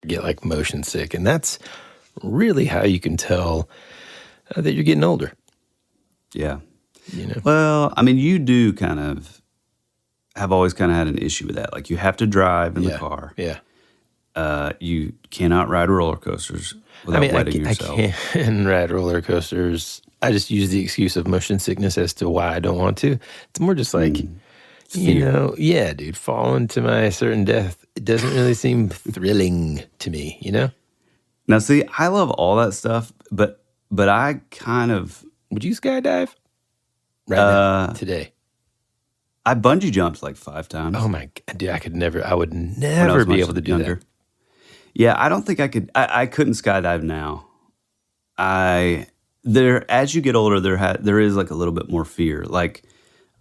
get like motion sick. And that's really how you can tell that you're getting older. Yeah. You know? Well, I mean, you do kind of have always kind of had an issue with that. Like you have to drive in the car. Yeah. You cannot ride roller coasters without wetting yourself. I can ride roller coasters. I just use the excuse of motion sickness as to why I don't want to. It's more just like, dude, falling to my certain death. It doesn't really seem thrilling to me, you know? Now, see, I love all that stuff, but I kind of... Would you skydive? Now, today. I bungee jumped like 5 times. Oh my God, dude, I would never be able to do that. Yeah, I don't think I could. I couldn't skydive now. As you get older, there is like a little bit more fear. Like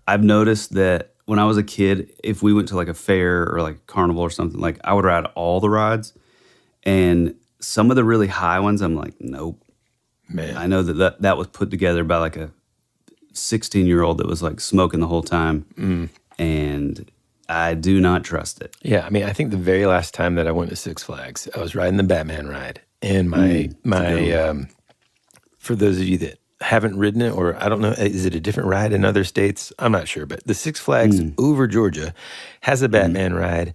I've noticed that when I was a kid, if we went to like a fair or like a carnival or something, like I would ride all the rides, and some of the really high ones, I'm like, nope. Man, I know that was put together by like a 16-year-old that was like smoking the whole time, and I do not trust it. Yeah, I mean, I think the very last time that I went to Six Flags, I was riding the Batman ride, and for those of you that haven't ridden it, or I don't know, is it a different ride in other states? I'm not sure, but the Six Flags over Georgia has a Batman ride,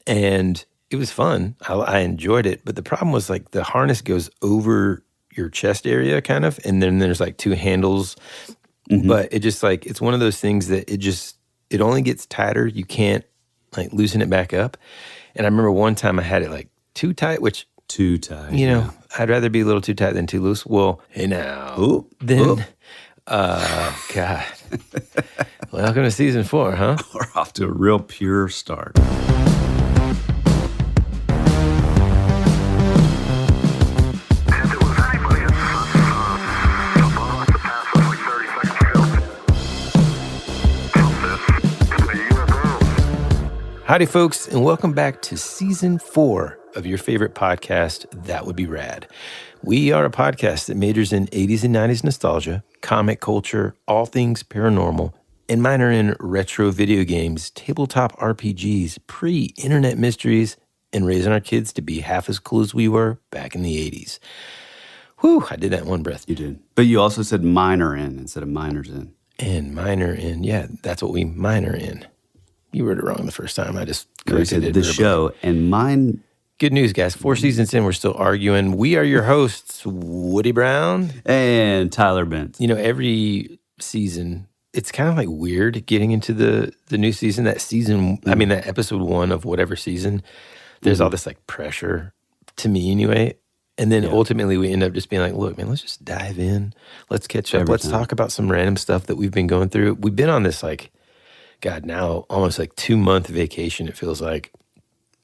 and it was fun. I enjoyed it, but the problem was like the harness goes over your chest area kind of, and then there's like 2 handles, but it just like, it's one of those things that it only gets tighter. You can't like loosen it back up. And I remember one time I had it like too tight, which... Too tight. You know, I'd rather be a little too tight than too loose. Well, hey now. God. Welcome to season 4, huh? We're off to a real pure start. Howdy, folks, and welcome back to season 4 of your favorite podcast, That Would Be Rad. We are a podcast that majors in 80s and 90s nostalgia, comic culture, all things paranormal, and minor in retro video games, tabletop RPGs, pre-internet mysteries, and raising our kids to be half as cool as we were back in the 80s. Whew, I did that in one breath. You did. But you also said minor in instead of minors in. And minor in, yeah, that's what we minor in. You wrote it wrong the first time. I just corrected it. The show and mine. Good news, guys. 4 seasons in, we're still arguing. We are your hosts, Woody Brown. And Tyler Bent. You know, every season, it's kind of like weird getting into the new season. That season, I mean, that episode 1 of whatever season, there's all this like pressure, to me anyway. And then ultimately we end up just being like, look, man, let's just dive in. Let's catch up. Let's talk about some random stuff that we've been going through. We've been on this like, God, now almost like 2-month vacation, it feels like.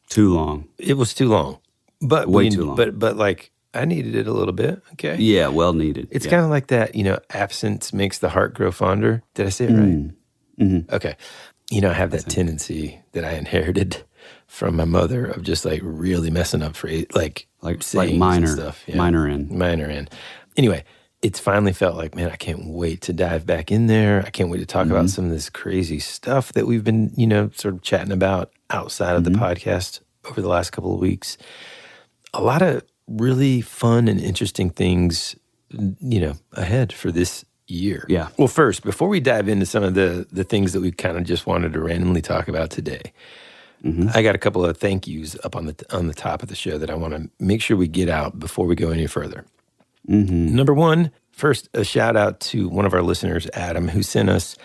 Too long. It was too long. But way too long. But like, I needed it a little bit, okay? Yeah, well needed. It's kind of like that, you know, absence makes the heart grow fonder. Did I say it right? Mm-hmm. Okay. You know, I have that tendency that I inherited from my mother of just like really messing up for like minor stuff. Yeah. Minor in. Anyway, it's finally felt like, man, I can't wait to dive back in there. I can't wait to talk about some of this crazy stuff that we've been, you know, sort of chatting about outside of the podcast over the last couple of weeks. A lot of really fun and interesting things, you know, ahead for this year. Yeah. Well, first, before we dive into some of the things that we kind of just wanted to randomly talk about today, I got a couple of thank yous up on the top of the show that I want to make sure we get out before we go any further. Number 1, first, a shout out to one of our listeners, Adam, who sent us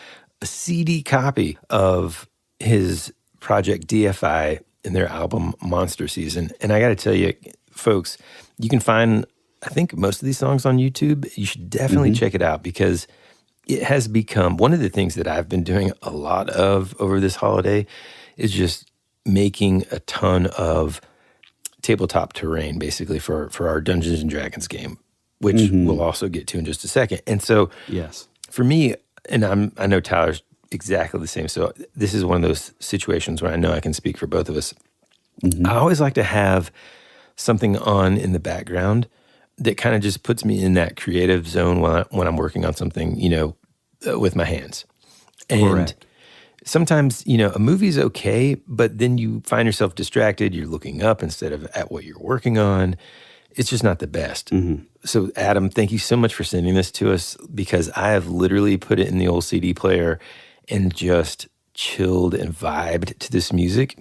a CD copy of his project DFI and their album Monster Season. And I got to tell you, folks, you can find, I think, most of these songs on YouTube. You should definitely check it out because it has become one of the things that I've been doing a lot of over this holiday is just making a ton of tabletop terrain, basically, for our Dungeons & Dragons game, which we'll also get to in just a second. And so for me, and I know Tyler's exactly the same, so this is one of those situations where I know I can speak for both of us. I always like to have something on in the background that kind of just puts me in that creative zone when I'm working on something, you know, with my hands. And sometimes, a movie's okay, but then you find yourself distracted. You're looking up instead of at what you're working on. It's just not the best. So, Adam, thank you so much for sending this to us, because I have literally put it in the old CD player and just chilled and vibed to this music.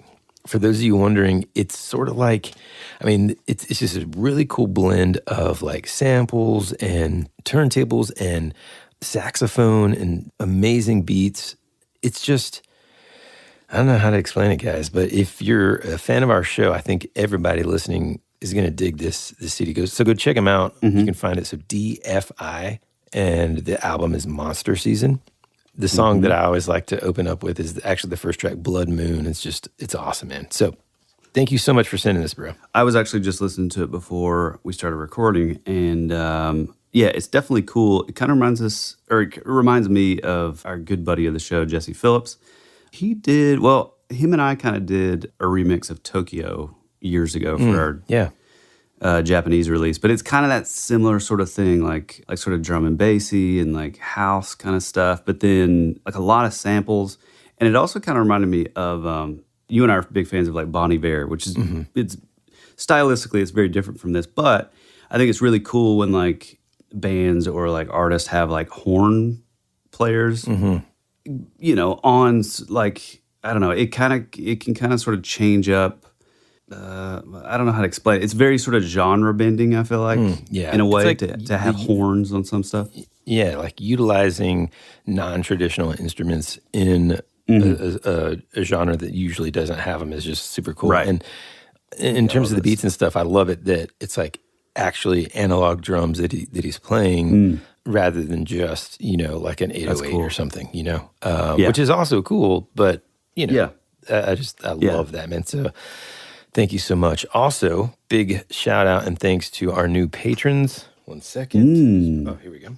For those of you wondering, it's sort of like, it's just a really cool blend of like samples and turntables and saxophone and amazing beats. It's just, I don't know how to explain it, guys, but if you're a fan of our show, I think everybody listening is going to dig this CD. So go check them out. You can find it. So DFI, and the album is Monster Season. The song that I always like to open up with is actually the first track, Blood Moon. It's awesome, man. So thank you so much for sending this, bro. I was actually just listening to it before we started recording, and it's definitely cool. It kind of reminds me of our good buddy of the show, Jesse Phillips. Him and I kind of did a remix of Tokyo years ago for our Japanese release, but it's kind of that similar sort of thing, like sort of drum and bassy and like house kind of stuff, but then like a lot of samples. And it also kind of reminded me of you and I are big fans of like Bon Iver, which is it's stylistically it's very different from this, but I think it's really cool when like bands or like artists have like horn players, on like, I don't know, it can kind of sort of change up. I don't know how to explain it. It's very sort of genre bending, I feel like, in a way, like to have horns on some stuff. Yeah, like utilizing non-traditional instruments in a genre that usually doesn't have them is just super cool. Right. And in terms of the beats and stuff, I love it that it's like actually analog drums that he's playing rather than just, like an 808 or something, which is also cool, but, I love that, man. So thank you so much. Also, big shout out and thanks to our new patrons. 1 second. Oh, here we go.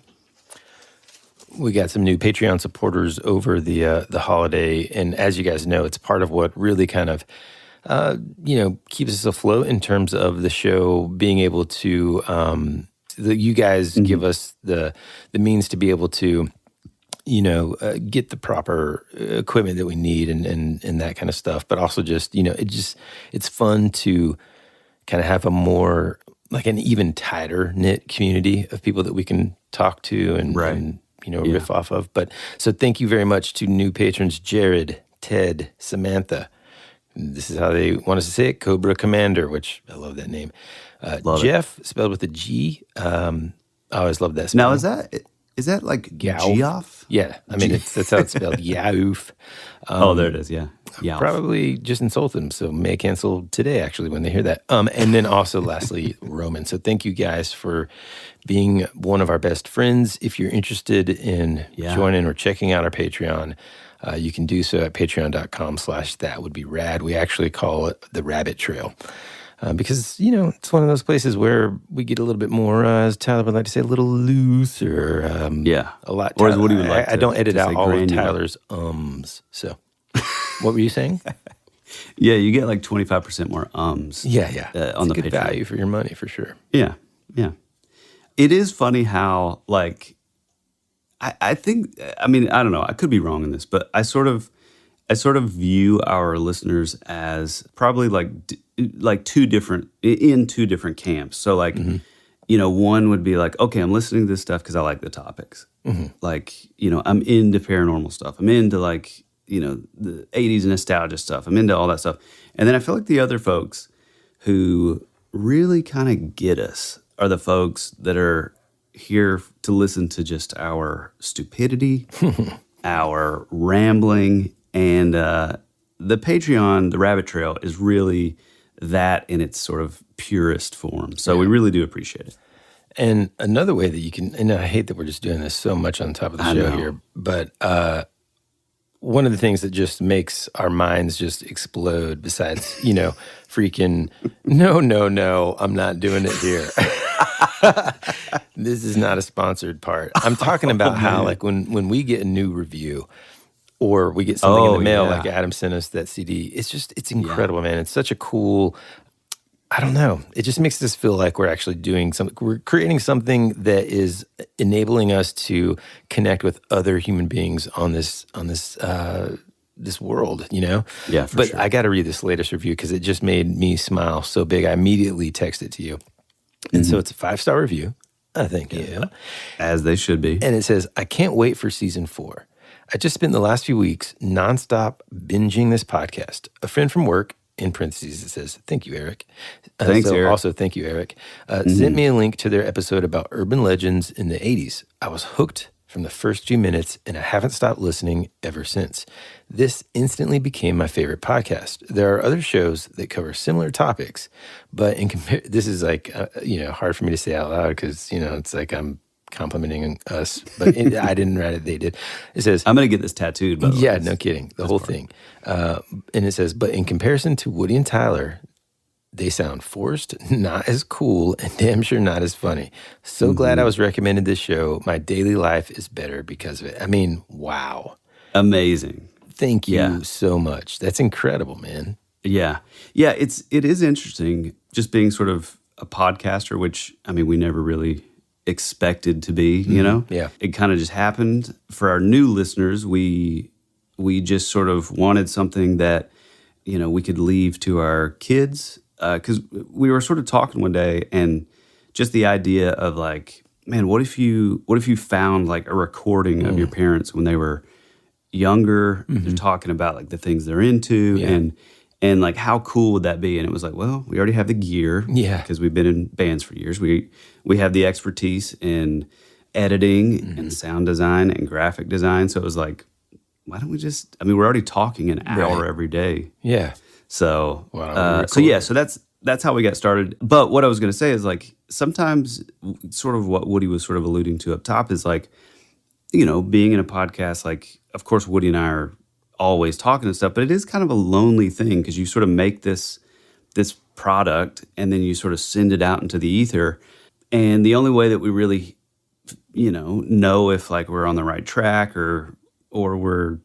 We got some new Patreon supporters over the holiday, and as you guys know, it's part of what really kind of keeps us afloat in terms of the show being able to. You guys give us the means to be able to, get the proper equipment that we need and that kind of stuff. But also just, it's fun to kind of have a more, like an even tighter knit community of people that we can talk to and riff off of. But so thank you very much to new patrons, Jared, Ted, Samantha. This is how they want us to say it, Cobra Commander, which I love that name. Jeff, spelled with a G. I always love that spelling. Now, is that like Geoff? Yeah, that's how it's spelled. Yaoof. There it is. Yeah, Yaoof. Probably just insulted them, so may cancel today. Actually, when they hear that. And then also, lastly, Roman. So thank you guys for being one of our best friends. If you're interested in joining or checking out our Patreon, you can do so at patreon.com/That Would Be Rad. We actually call it the Rabbit Trail. Because, it's one of those places where we get a little bit more, as Tyler would like to say, a little looser. A lot. Or what do you like I don't edit out all granular. of Tyler's So, what were you saying? Yeah, you get like 25% more ums. Yeah. On it's the good Patreon. value for your money, for sure. Yeah. It is funny how, like, I think, I don't know, I could be wrong in this, but I sort of view our listeners as probably like two different camps. So like, one would be like, okay, I'm listening to this stuff because I like the topics. Like, I'm into paranormal stuff. I'm into like, the 80s nostalgia stuff. I'm into all that stuff. And then I feel like the other folks who really kind of get us are the folks that are here to listen to just our stupidity, our rambling, and the Patreon, the Rabbit Trail, is really that in its sort of purest form. So we really do appreciate it. And another way that you can, and I hate that we're just doing this so much on top of the show here, but one of the things that just makes our minds just explode besides, freaking, no, I'm not doing it here. This is not a sponsored part. I'm talking about how, like, when we get a new review or we get something in the mail, like Adam sent us that CD, it's incredible, man. It's such a cool, I don't know. It just makes us feel like we're actually doing something. We're creating something that is enabling us to connect with other human beings on this this world, you know? Yeah, for but sure. I got to read this latest review because it just made me smile so big. I immediately texted it to you. And so it's a 5-star review. Thank you. As they should be. And it says, I can't wait for season 4. I just spent the last few weeks nonstop binging this podcast. A friend from work, in parentheses, it says, thank you, Eric. Thanks, Eric. Also, thank you, Eric. Sent me a link to their episode about urban legends in the 80s. I was hooked from the first few minutes, and I haven't stopped listening ever since. This instantly became my favorite podcast. There are other shows that cover similar topics, but this is like, hard for me to say out loud because, it's like I'm complimenting us, but I didn't write it, they did. It says, I'm going to get this tattooed, by the way. Yeah, no kidding. The whole thing. And it says, but in comparison to Woody and Tyler, they sound forced, not as cool, and damn sure not as funny. So glad I was recommended this show. My daily life is better because of it. I mean, wow. Amazing. Thank you so much. That's incredible, man. Yeah. Yeah, it is interesting just being sort of a podcaster, which, I mean, we never really expected to be, you know? Yeah. It kind of just happened. For our new listeners, we just sort of wanted something that, we could leave to our kids. Because we were sort of talking one day, and just the idea of like, man, what if you found like a recording of your parents when they were younger? They're talking about like the things they're into, and like how cool would that be? And it was like, well, we already have the gear, because we've been in bands for years. We have the expertise in editing and sound design and graphic design. So it was like, why don't we just? I mean, we're already talking an hour every day. Yeah. So, so that's how we got started. But what I was going to say is like, sometimes sort of what Woody was sort of alluding to up top is like, being in a podcast, like, of course, Woody and I are always talking and stuff, but it is kind of a lonely thing because you sort of make this product and then you sort of send it out into the ether. And the only way that we really, know if like we're on the right track or we're,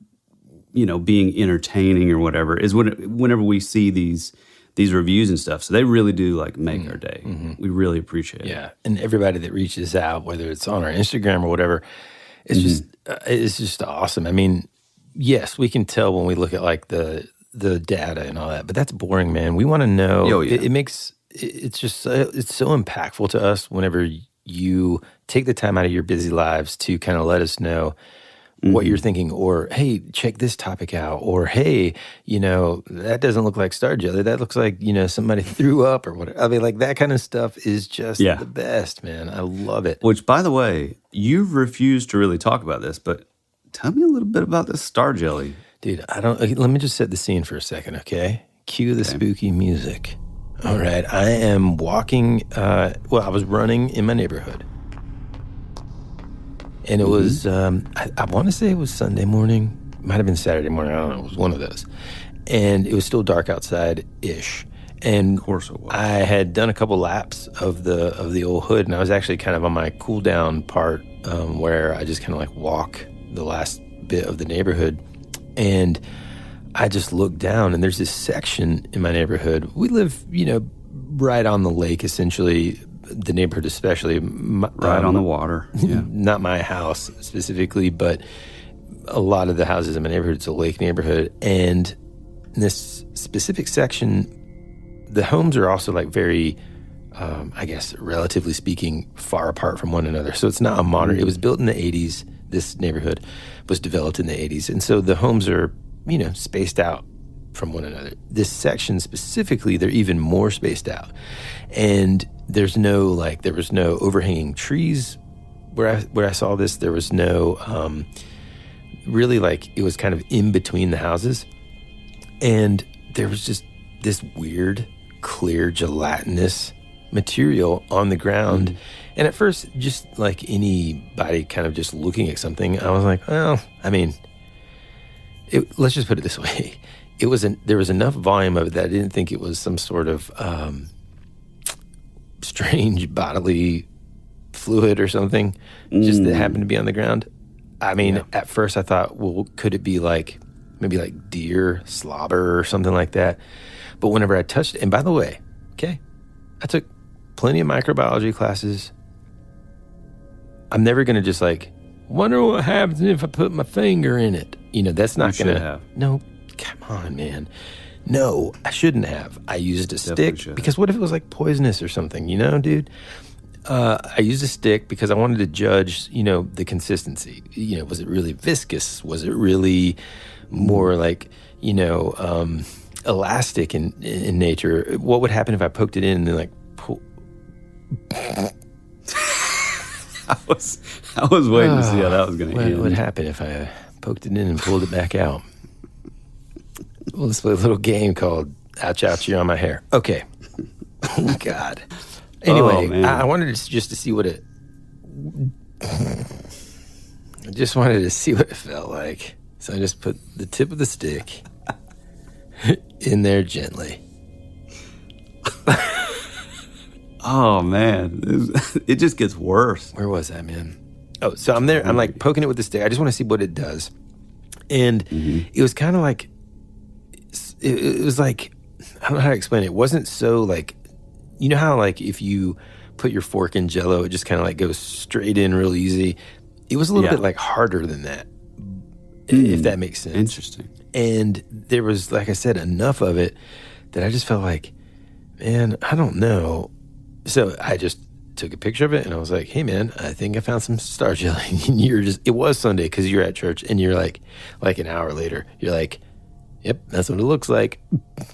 being entertaining or whatever is whenever we see these reviews and stuff. So they really do like make our day. We really appreciate it. Yeah. And everybody that reaches out, whether it's on our Instagram or whatever, it's just awesome. I mean, yes, we can tell when we look at like the data and all that, but that's boring, man. We want to know. It's so impactful to us whenever you take the time out of your busy lives to kind of let us know what you're thinking, or, hey, check this topic out, or, hey, that doesn't look like star jelly. That looks like, somebody threw up or whatever. I mean, like that kind of stuff is just the best, man. I love it. Which, by the way, you've refused to really talk about this, but tell me a little bit about this star jelly. Dude, let me just set the scene for a second, okay? Cue the spooky music. All right, I am walking, I was running in my neighborhood. And it was, I want to say it was Sunday morning. Might have been Saturday morning. I don't know. It was one of those. And it was still dark outside-ish. And of course it was. I had done a couple laps of the old hood, and I was actually kind of on my cool-down part where I just kind of like walk the last bit of the neighborhood. And I just looked down, and there's this section in my neighborhood. We live, right on the lake, essentially. The neighborhood especially. Right on the water. Yeah. Not my house specifically, but a lot of the houses in my neighborhood, it's a lake neighborhood. And in this specific section, the homes are also like very, I guess, relatively speaking, far apart from one another. So it's not a modern, it was built in the 80s. This neighborhood was developed in the 80s. And so the homes are, spaced out from one another. This section specifically, they're even more spaced out. And there was no overhanging trees where I saw this. There was no, really like, it was kind of in between the houses. And there was just this weird, clear, gelatinous material on the ground. And at first, just like anybody kind of just looking at something, I was like, well, I mean, let's just put it this way. There was enough volume of it that I didn't think it was some sort of strange bodily fluid or something, just that happened to be on the ground. I mean, at first I thought, well, could it be like, maybe like deer slobber or something like that? But whenever I touched it, and by the way, okay, I took plenty of microbiology classes. I'm never going to just like, wonder what happens if I put my finger in it. That's not You going should to... have. No, come on, man. No, I shouldn't have. I used a Definitely stick should because what if it was like poisonous or something, dude? I used a stick because I wanted to judge, the consistency. Was it really viscous? Was it really more like, elastic in nature? What would happen if I poked it in and then like pull? I was waiting to see how that was going to end. What would happen if I poked it in and pulled it back out? Well, let's play a little game called Ouch, Ouch, You're on My Hair. Okay. Oh, God. Anyway, I wanted just to see what it... I just wanted to see what it felt like. So I just put the tip of the stick in there gently. Oh, man. It just gets worse. Where was I, man? Oh, so I'm there. I'm like poking it with the stick. I just want to see what it does. And it was kind of like... It was like... I don't know how to explain it. It wasn't so like... You know how like if you put your fork in Jell-O, it just kind of like goes straight in real easy? It was a little bit like harder than that, if that makes sense. Interesting. And there was, like I said, enough of it that I just felt like, man, I don't know. So I just took a picture of it and I was like, hey, man, I think I found some star jelly. And it was Sunday because you're at church and you're like an hour later, you're like, yep, that's what it looks like.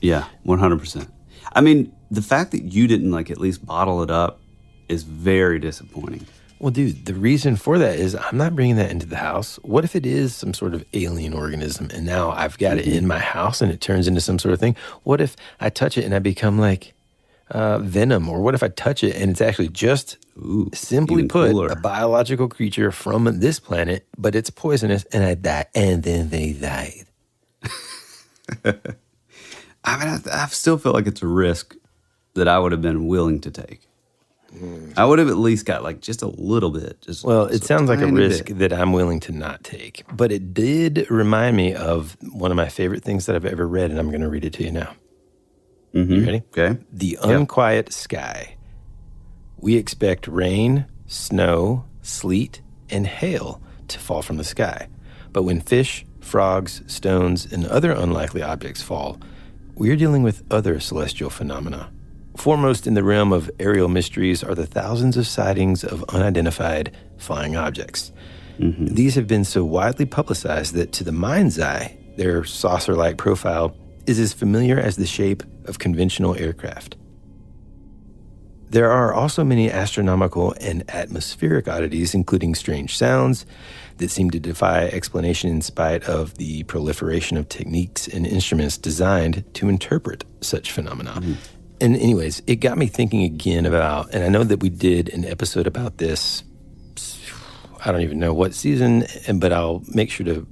Yeah, 100%. I mean, the fact that you didn't like at least bottle it up is very disappointing. Well, dude, the reason for that is I'm not bringing that into the house. What if it is some sort of alien organism and now I've got it in my house and it turns into some sort of thing? What if I touch it and I become like venom? Or what if I touch it and it's actually just, simply put, cooler. A biological creature from this planet, but it's poisonous and I die, and then they died? I mean, I still feel like it's a risk that I would have been willing to take. I would have at least got like just a little bit. Well, it sounds like a risk that I'm willing to not take. But it did remind me of one of my favorite things that I've ever read, and I'm going to read it to you now. You ready? Okay. The unquiet sky. We expect rain, snow, sleet, and hail to fall from the sky. But when fish, frogs, stones, and other unlikely objects fall, we are dealing with other celestial phenomena. Foremost in the realm of aerial mysteries are the thousands of sightings of unidentified flying objects. These have been so widely publicized that to the mind's eye, their saucer-like profile is as familiar as the shape of conventional aircraft. There are also many astronomical and atmospheric oddities, including strange sounds that seem to defy explanation in spite of the proliferation of techniques and instruments designed to interpret such phenomena. And anyways, it got me thinking again about, and I know that we did an episode about this, I don't even know what season, but I'll make sure to,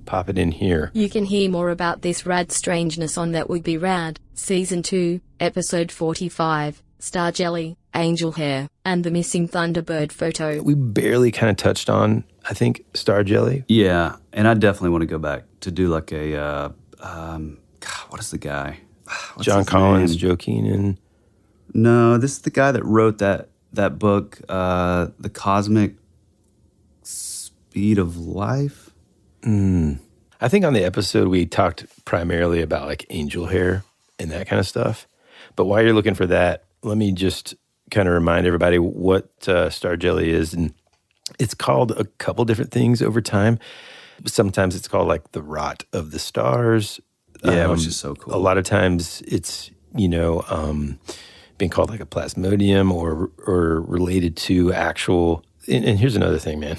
pop it in here. You can hear more about this rad strangeness on That Would Be Rad, Season 2, Episode 45, Star Jelly, Angel Hair, and the Missing Thunderbird Photo. We barely kind of touched on, I think, Star Jelly. Yeah, and I definitely want to go back to do like a, God, what is the guy? What's John his Collins, name? Joe Keenan. No, this is the guy that wrote that book, The Cosmic Speed of Life. I think on the episode we talked primarily about like angel hair and that kind of stuff. But while you're looking for that, let me just kind of remind everybody what Star Jelly is. And it's called a couple different things over time. Sometimes it's called like the rot of the stars. Yeah, which is so cool. A lot of times it's, being called like a plasmodium or related to actual, and here's another thing, man.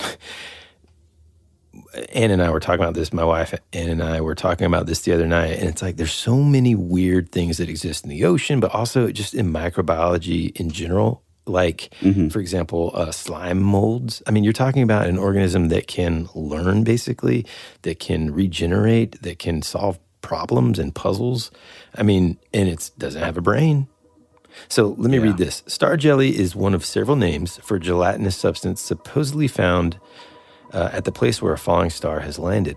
Ann and I were talking about this, my wife Ann and I were talking about this the other night, and it's like there's so many weird things that exist in the ocean, but also just in microbiology in general. Like, for example, slime molds. I mean, you're talking about an organism that can learn, basically, that can regenerate, that can solve problems and puzzles. I mean, and it doesn't have a brain. So let me read this. Star jelly is one of several names for gelatinous substance supposedly found at the place where a falling star has landed.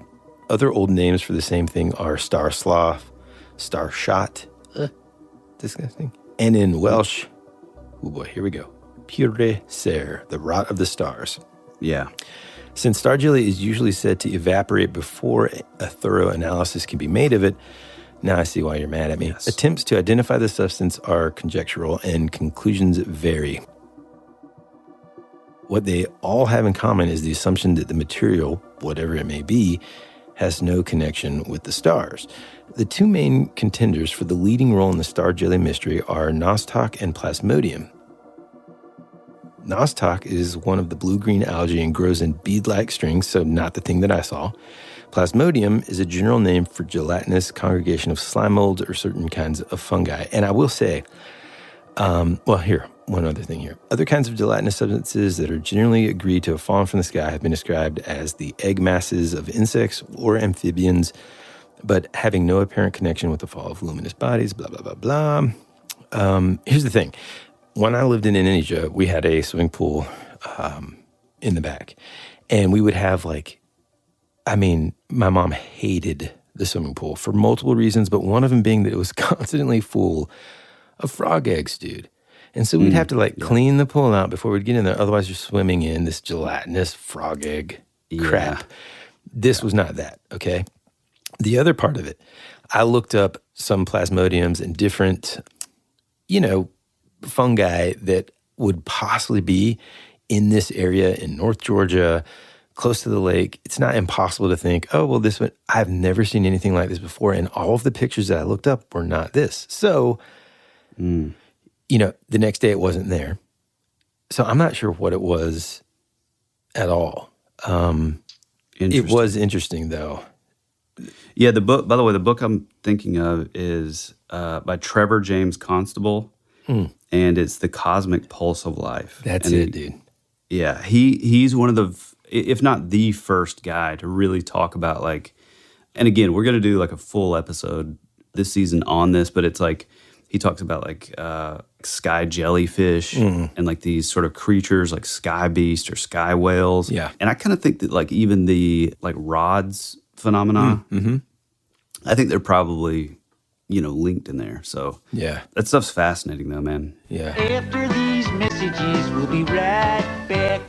Other old names for the same thing are star sloth, star shot, disgusting, and in Welsh, oh boy, here we go, pure ser, the rot of the stars. Yeah. Since star jelly is usually said to evaporate before a thorough analysis can be made of it, now I see why you're mad at me. Yes. Attempts to identify the substance are conjectural and conclusions vary. What they all have in common is the assumption that the material, whatever it may be, has no connection with the stars. The two main contenders for the leading role in the star jelly mystery are nostoc and plasmodium. Nostoc is one of the blue-green algae and grows in bead-like strings, so not the thing that I saw. Plasmodium is a general name for gelatinous congregation of slime molds or certain kinds of fungi. And I will say, one other thing here. Other kinds of gelatinous substances that are generally agreed to have fallen from the sky have been described as the egg masses of insects or amphibians, but having no apparent connection with the fall of luminous bodies, blah, blah, blah, blah. Here's the thing. When I lived in Indonesia, we had a swimming pool in the back. And we would have my mom hated the swimming pool for multiple reasons, but one of them being that it was constantly full of frog eggs, dude. And so we'd have to clean the pool out before we'd get in there. Otherwise, you're swimming in this gelatinous frog egg crap. This was not that, okay? The other part of it, I looked up some plasmodiums and different, fungi that would possibly be in this area in North Georgia, close to the lake. It's not impossible to think, oh, well, this one, I've never seen anything like this before. And all of the pictures that I looked up were not this. So, the next day it wasn't there. So I'm not sure what it was at all. It was interesting, though. Yeah, the book, by the way, the book I'm thinking of is by Trevor James Constable, and it's The Cosmic Pulse of Life. That's it, dude. Yeah, he's one of the, if not the first guy to really talk about and again, we're going to do a full episode this season on this, but it's he talks about sky jellyfish and these sort of creatures like sky beast or sky whales. Yeah. And I kind of think that even the rods phenomena, I think they're probably, linked in there. So yeah, that stuff's fascinating though, man. Yeah. After these messages, we'll be right back.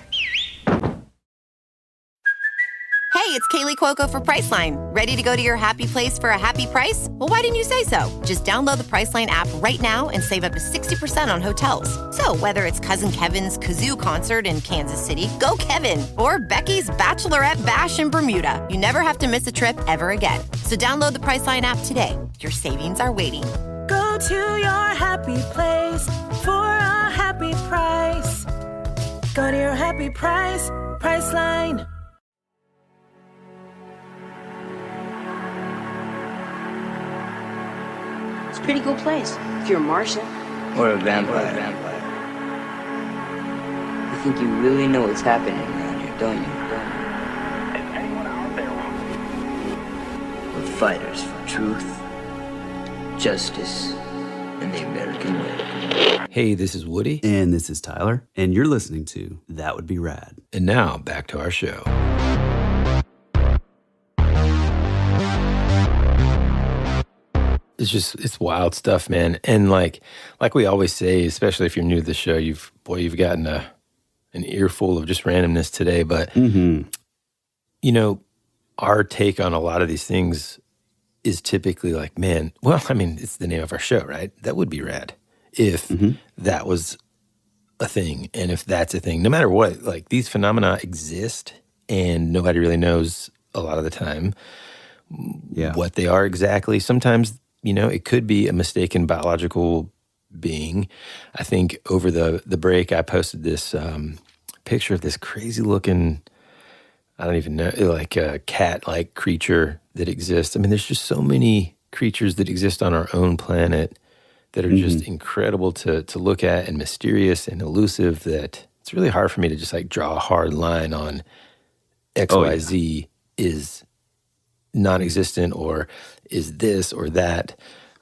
Hey, it's Kaylee Cuoco for Priceline. Ready to go to your happy place for a happy price? Well, why didn't you say so? Just download the Priceline app right now and save up to 60% on hotels. So whether it's Cousin Kevin's Kazoo Concert in Kansas City, go Kevin, or Becky's Bachelorette Bash in Bermuda, you never have to miss a trip ever again. So download the Priceline app today. Your savings are waiting. Go to your happy place for a happy price. Go to your happy price, Priceline. It's a pretty cool place if you're a Martian. Or a vampire. You think you really know what's happening around here, don't you? Is anyone out there? We're fighters for truth, justice, and the American way. Hey, this is Woody. And this is Tyler. And you're listening to That Would Be Rad. And now, back to our show. It's wild stuff, man. And like we always say, especially if you're new to the show, you've gotten an earful of just randomness today. But, our take on a lot of these things is typically it's the name of our show, right? That would be rad if that was a thing. And if that's a thing, no matter what, these phenomena exist and nobody really knows a lot of the time what they are exactly. Sometimes, it could be a mistaken biological being. I think over the break, I posted this picture of this crazy looking, I don't even know, like a cat-like creature that exists. I mean, there's just so many creatures that exist on our own planet that are just incredible to look at and mysterious and elusive that it's really hard for me to just draw a hard line on X, Y, Z is non-existent or is this or that.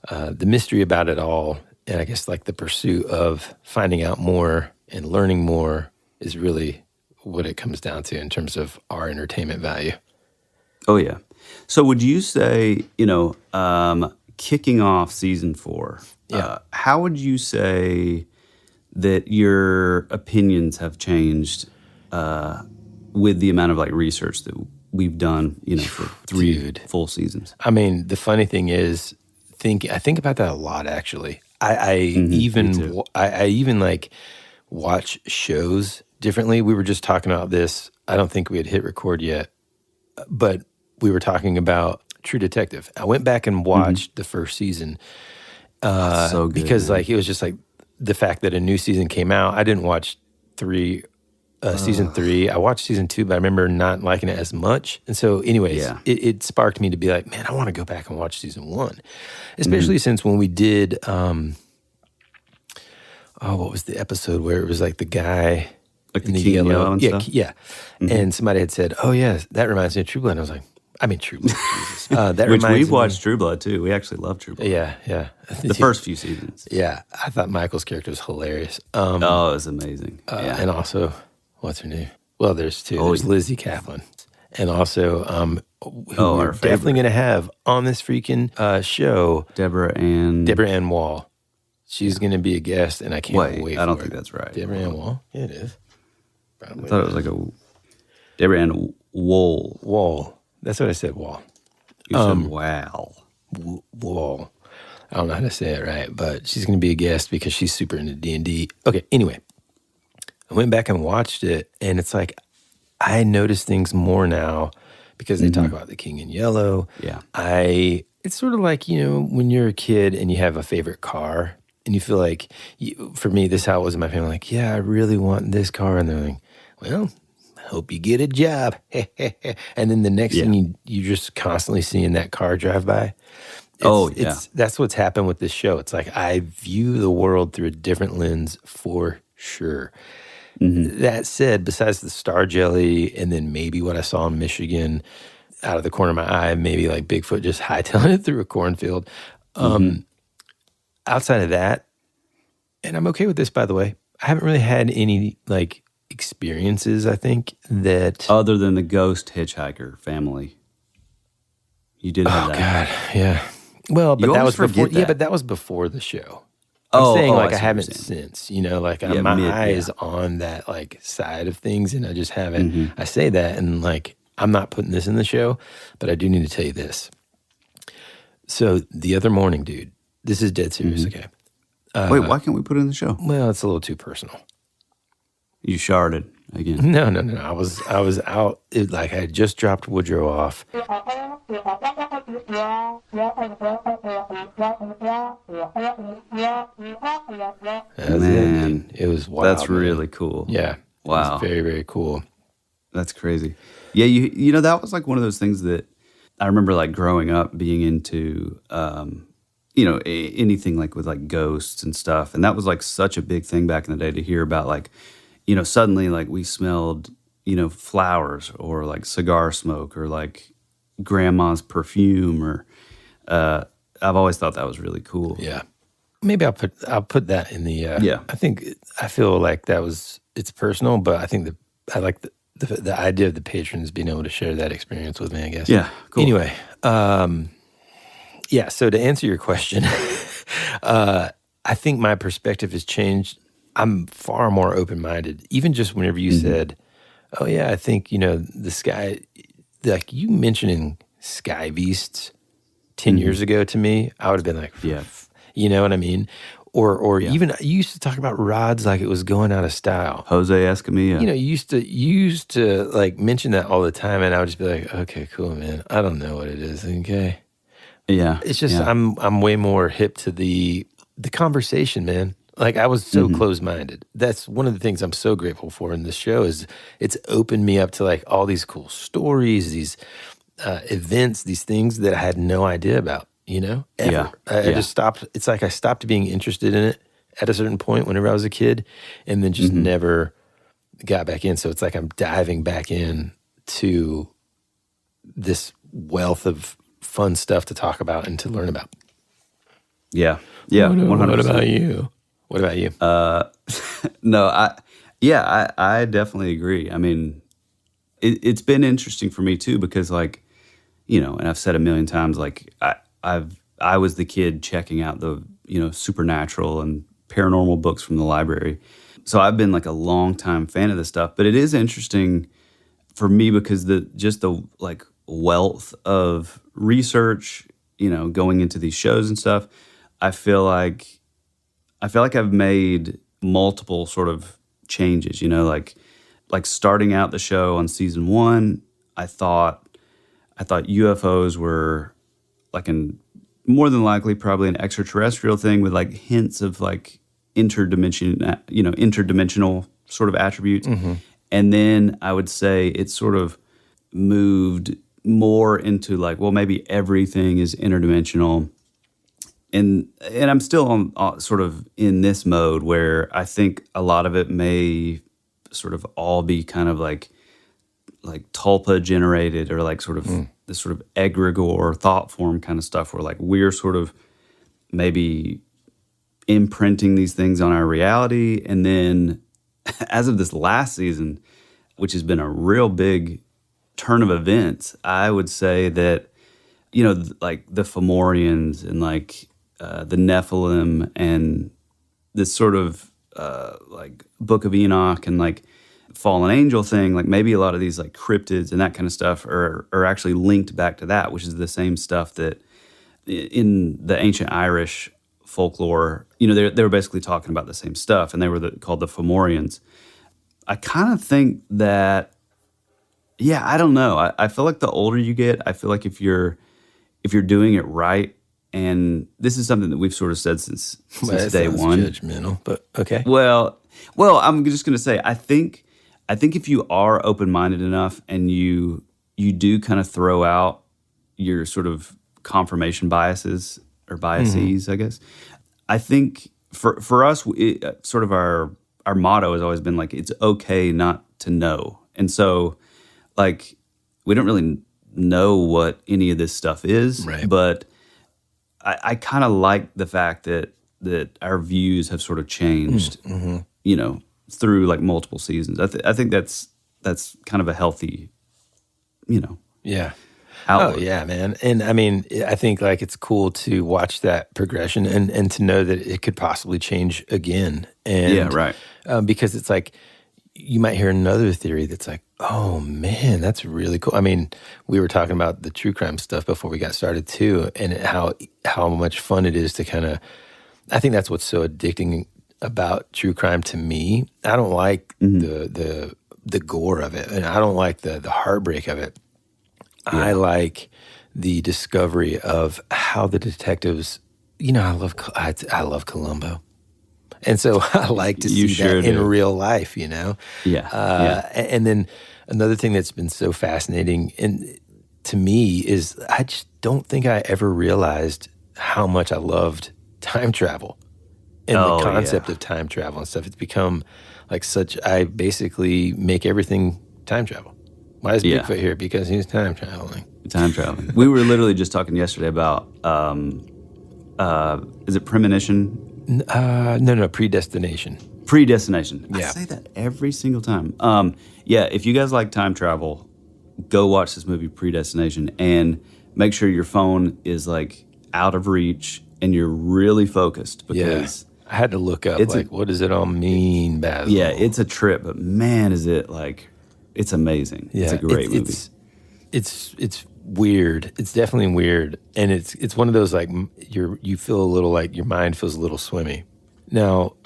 The mystery about it all, and I guess the pursuit of finding out more and learning more is really what it comes down to in terms of our entertainment value. Oh, yeah. So would you say, kicking off season 4, how would you say that your opinions have changed with the amount of like research that we've done, for 3 full seasons. I mean, the funny thing is, I think about that a lot. Actually, I even like watch shows differently. We were just talking about this. I don't think we had hit record yet, but we were talking about True Detective. I went back and watched the first season so good, because man. like it was just like the fact that a new season came out. I didn't watch season 3. I watched season 2, but I remember not liking it as much. And so anyways, it sparked me to be like, man, I want to go back and watch season 1. Especially since when we did, what was the episode where it was like the guy like in the King in Yellow and stuff? Yeah. And somebody had said, oh yeah, that reminds me of True Blood. And I was like, True Blood, Jesus. That Which reminds we've me- watched True Blood too. We actually love True Blood. Yeah. The first few seasons. Yeah. I thought Michael's character was hilarious. It was amazing. And also, what's her name? Well, there's 2. Oh, There's yeah. Lizzie Kaplan. And also, who we're our definitely favorite. going to have on this freaking show, Deborah Ann Wall. She's going to be a guest, and I can't wait I don't for think it. that's right. Deborah Ann Wall? Yeah, it is. Probably I thought it was like a Deborah Ann Wool. Wall. That's what I said, Wall. You said wow. Wall. I don't know how to say it right, but she's going to be a guest because she's super into D&D. Okay, anyway. I went back and watched it, and it's like I notice things more now because they talk about the King in Yellow. Yeah. It's sort of like, when you're a kid and you have a favorite car and you feel like, for me, this is how it was in my family, like, yeah, I really want this car. And they're like, well, I hope you get a job. And then the next thing, you're just constantly seeing that car drive by. That's what's happened with this show. It's like I view the world through a different lens for sure. That said, besides the star jelly and then maybe what I saw in Michigan out of the corner of my eye, maybe like Bigfoot just hightailing it through a cornfield. Outside of that, and I'm okay with this, by the way, I haven't really had any like experiences, I think, that... Other than the ghost hitchhiker family. You did have that. Oh, God, yeah. Well, but You that always was before. forget Yeah, that. but that was before the show. I'm saying like I haven't since, like my eye is on that like side of things, and I just haven't. I say that, and like I'm not putting this in the show, but I do need to tell you this. So the other morning, dude, this is dead serious. Okay. Wait, why can't we put it in the show? Well, it's a little too personal. You sharded again. No. I was out. I had just dropped Woodrow off. Man, it was wild. That's really cool. Yeah. Wow. It was very, very cool. That's crazy. Yeah, you know that was like one of those things that I remember like growing up being into anything like with like ghosts and stuff, and that was like such a big thing back in the day to hear about like suddenly like we smelled flowers or like cigar smoke or like grandma's perfume or I've always thought that was really cool. Yeah. Maybe I'll put that in the I feel like it's personal, but I think I like the idea of the patrons being able to share that experience with me, I guess. Yeah, cool. Anyway, so to answer your question, I think my perspective has changed. I'm far more open-minded. Even just whenever you said, oh yeah, I think, the sky, like you mentioning sky beasts 10 years ago to me, I would have been like, yeah. You know what I mean? Or even you used to talk about rods like it was going out of style. Jose Escamilla. You used to like mention that all the time, and I would just be like, okay, cool, man. I don't know what it is. Okay. Yeah. It's just I'm way more hip to the conversation, man. Like I was so closed-minded. That's one of the things I'm so grateful for in this show is it's opened me up to like all these cool stories, these events, these things that I had no idea about. Ever. Yeah. I just stopped. It's like I stopped being interested in it at a certain point whenever I was a kid, and then just never got back in. So it's like I'm diving back in to this wealth of fun stuff to talk about and to learn about. Yeah. Yeah. 100%. What about you? What about you? No, I definitely agree. I mean, it's been interesting for me too, because like, and I've said a million times, like I was the kid checking out the, supernatural and paranormal books from the library. So I've been like a long time fan of this stuff, but it is interesting for me, because the like wealth of research, going into these shows and stuff, I feel like I've made multiple sort of changes, like starting out the show on season 1, I thought UFOs were like more than likely probably an extraterrestrial thing with like hints of like interdimensional sort of attributes. Mm-hmm. And then I would say it sort of moved more into like, well, maybe everything is interdimensional. And I'm still on sort of in this mode where I think a lot of it may sort of all be kind of like tulpa generated, or like sort of this sort of egregore thought form kind of stuff, where like we're sort of maybe imprinting these things on our reality. And then as of this last season, which has been a real big turn of events, I would say that, like the Fomorians and like the Nephilim and this sort of like Book of Enoch and like fallen angel thing, like maybe a lot of these like cryptids and that kind of stuff are actually linked back to that, which is the same stuff that in the ancient Irish folklore, they were basically talking about the same stuff, and they were called the Fomorians. I kind of think that, yeah, I don't know. I feel like the older you get, I feel like if you're doing it right, and this is something that we've sort of said since day one. Judgmental, but okay. Well, I'm just going to say, I think if you are open-minded enough and you do kind of throw out your sort of confirmation biases or biases, I guess. I think for us, sort of our motto has always been like, it's okay not to know. And so like, we don't really know what any of this stuff is, right. But I kind of like the fact that our views have sort of changed, through like multiple seasons. I think that's kind of a healthy, Yeah. outlook. Oh yeah, man. And I mean, I think like it's cool to watch that progression and to know that it could possibly change again. And Yeah, right. Because it's like you might hear another theory that's like, oh man, that's really cool. I mean, we were talking about the true crime stuff before we got started too, and how much fun it is to kind of. I think that's what's so addicting about true crime to me. I don't like the gore of it, and I don't like the heartbreak of it. Yeah. I like the discovery of how the detectives. I love Columbo, and so I like to see that in real life. Yeah. And then another thing that's been so fascinating to me is I just don't think I ever realized how much I loved time travel and the concept of time travel and stuff. It's become like I basically make everything time travel. Why is Bigfoot here? Because he's time traveling. We were literally just talking yesterday about, is it premonition? No, predestination. Predestination. Yeah. I say that every single time. If you guys like time travel, go watch this movie Predestination, and make sure your phone is like out of reach and you're really focused, because I had to look up what does it all mean, Basil? Yeah, it's a trip, but man, is it like, it's amazing. Yeah, it's a great movie. It's weird. It's definitely weird, and it's one of those like you feel a little like your mind feels a little swimmy. Now,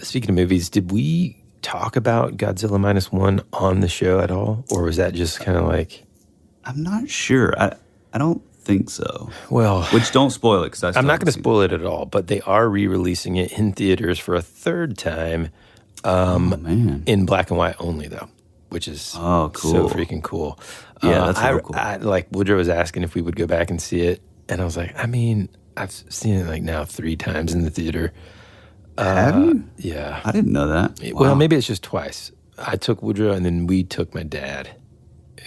speaking of movies, did we talk about Godzilla -1 on the show at all, or was that just kind of like? I'm not sure. I don't think so. Well, which don't spoil it, because I'm not going to spoil it at all. But they are re-releasing it in theaters for a third time. In black and white only, though, which is cool. So freaking cool. Yeah, that's real cool. Like Woodrow was asking if we would go back and see it, and I was like, I mean, I've seen it like now 3 times in the theater. Have you? Yeah. I didn't know that. Wow. Well, maybe it's just twice. I took Woodrow, and then we took my dad,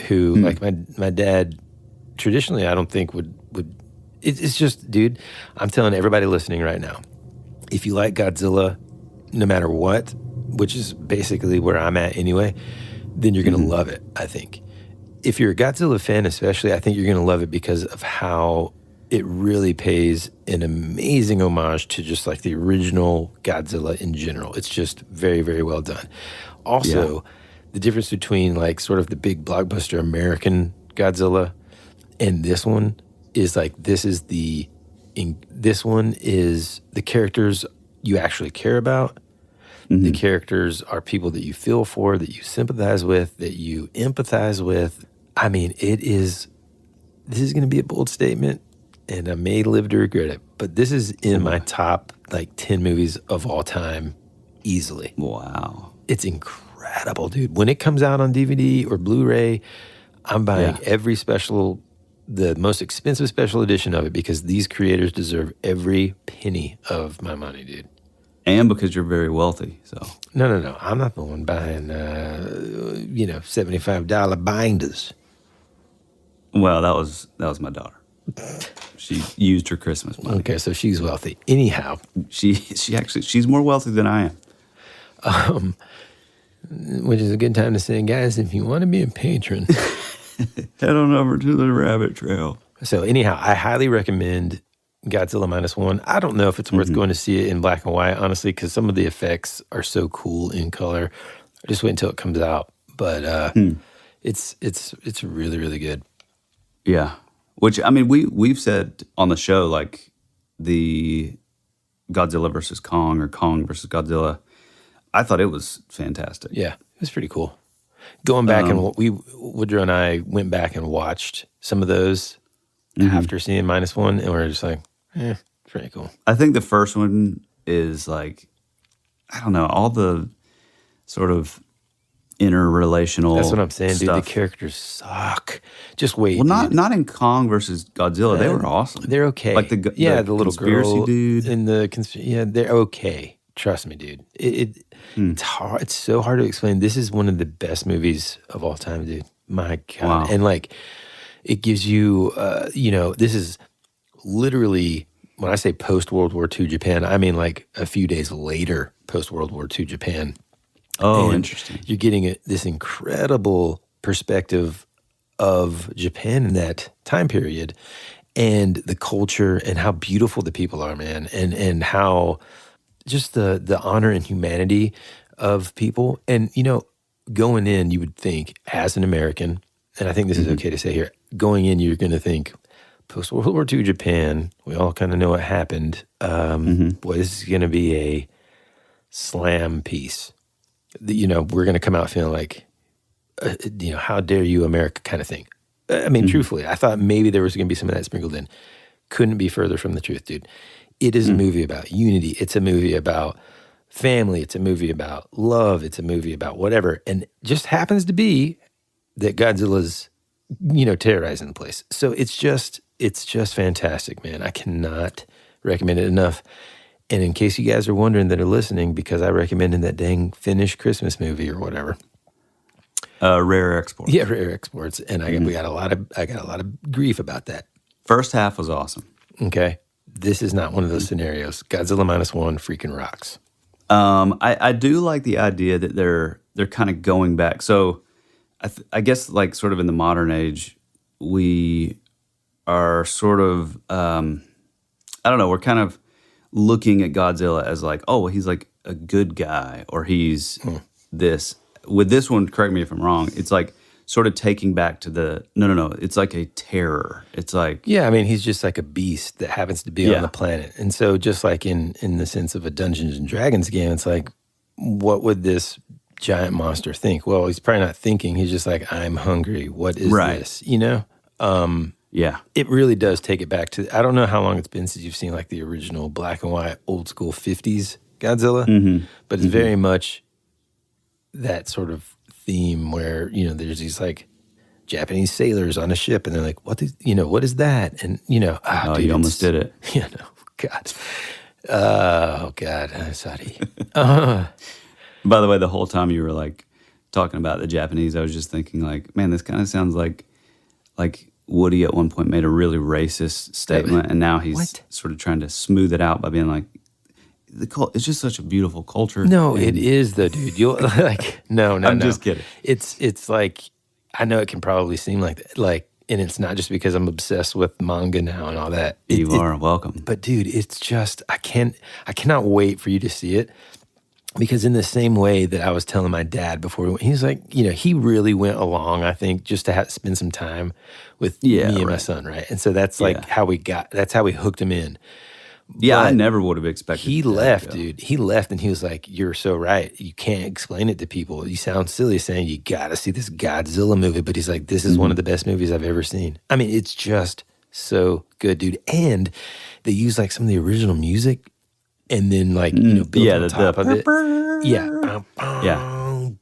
who like my dad traditionally I don't think would. It's just, dude, I'm telling everybody listening right now, if you like Godzilla, no matter what, which is basically where I'm at anyway, then you're going to love it, I think. If you're a Godzilla fan especially, I think you're going to love it because of how it really pays an amazing homage to just like the original Godzilla in general. It's just very, very well done. Also, the difference between like sort of the big blockbuster American Godzilla and this one is like this one is the characters you actually care about. The characters are people that you feel for, that you sympathize with, that you empathize with. I mean, this is going to be a bold statement, and I may live to regret it, but this is in my top like 10 movies of all time easily. Wow. It's incredible, dude. When it comes out on DVD or Blu-ray, I'm buying the most expensive special edition of it because these creators deserve every penny of my money, dude. And because you're very wealthy, so. No. I'm not the one buying, $75 binders. Well, that was my daughter. She used her Christmas money. Okay, so she's wealthy. Anyhow. She's more wealthy than I am. Which is a good time to say, guys, if you want to be a patron, head on over to the rabbit trail. So anyhow, I highly recommend Godzilla -1. I don't know if it's worth going to see it in black and white, honestly, because some of the effects are so cool in color. Just wait until it comes out. But it's really, really good. Yeah. Which, I mean, we've said on the show, like, the Godzilla versus Kong or Kong versus Godzilla, I thought it was fantastic. Yeah, it was pretty cool. Going back Woodrow and I went back and watched some of those after seeing -1, and we were just like, it's pretty cool. I think the first one is like, I don't know, all the sort of interrelational. That's what I'm saying, stuff. dude. The characters suck. Just wait. Well, not in Kong versus Godzilla. They were awesome. They're okay. Like the little conspiracy girl dude and they're okay. Trust me, dude. It's hard. It's so hard to explain. This is one of the best movies of all time, dude. My God. Wow. And like, it gives you, this is literally, when I say post-World War II Japan, I mean like a few days later post-World War II Japan. Oh, And interesting. You're getting this incredible perspective of Japan in that time period and the culture and how beautiful the people are, man, and how just the honor and humanity of people. And, going in, you would think, as an American, and I think this is okay to say here, going in, you're going to think, post-World War II Japan, we all kind of know what happened. Boy, this is going to be a slam piece. We're going to come out feeling like, how dare you, America kind of thing. I mean, truthfully, I thought maybe there was going to be some of that sprinkled in. Couldn't be further from the truth, dude. It is a movie about unity. It's a movie about family. It's a movie about love. It's a movie about whatever. And it just happens to be that Godzilla's, terrorizing the place. So it's just fantastic, man. I cannot recommend it enough. And in case you guys are wondering that are listening, because I recommended that dang Finnish Christmas movie or whatever. Rare Exports. Yeah, Rare Exports. And I got a lot of grief about that. First half was awesome. Okay. This is not one of those scenarios. Godzilla -1 freaking rocks. I do like the idea that they're kind of going back. So I guess like sort of in the modern age, we are sort of, I don't know, we're kind of looking at Godzilla as like, oh, well, he's like a good guy or he's this. With this one, correct me if I'm wrong, it's like sort of taking back to no, it's like a terror. It's like... Yeah, I mean, he's just like a beast that happens to be on the planet. And so just like in the sense of a Dungeons and Dragons game, it's like, what would this giant monster think? Well, he's probably not thinking. He's just like, I'm hungry. What is this? Yeah. It really does take it back to... I don't know how long it's been since you've seen like the original black and white, old school 50s Godzilla, but it's very much that sort of theme where, there's these like Japanese sailors on a ship and they're like, what is that? And, dude, you almost did it. God. Oh, God. Sorry. By the way, the whole time you were like talking about the Japanese, I was just thinking like, man, this kind of sounds like Woody at one point made a really racist statement and now he's sort of trying to smooth it out by being like, it's just such a beautiful culture. No, it is though, dude. You'll like no. I'm just kidding. It's like I know it can probably seem like that, like, and it's not just because I'm obsessed with manga now and all that. You are welcome. But dude, it's just I cannot wait for you to see it Because in the same way that I was telling my dad before, he was like, he really went along, I think, just to spend some time with me and my son, right? And so that's like that's how we hooked him in. Yeah, But I never would have expected he that left, to go. dude. He left, and he was like, "You're so right. You can't explain it to people. You sound silly saying you got to see this Godzilla movie." But he's like, "This is one of the best movies I've ever seen." I mean, it's just so good, dude. And they use like some of the original music, and then like build on top of it. Yeah,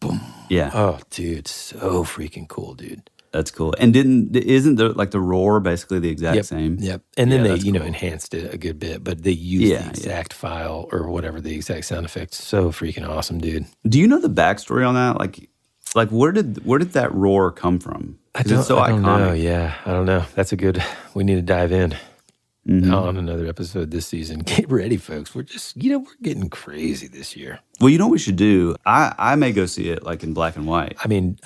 boom. Yeah. Oh, dude, so freaking cool, dude. That's cool. And isn't the roar basically the exact same? Yep. And then they, that's cool. enhanced it a good bit, but they used the exact file or whatever, the exact sound effects. So freaking awesome, dude. Do you know the backstory on that? Like where did that roar come from? Because it's so I don't iconic. know. Yeah, I don't know. That's we need to dive in on another episode this season. Get ready, folks. We're just, we're getting crazy this year. Well, you know what we should do? I may go see it like in black and white. I mean,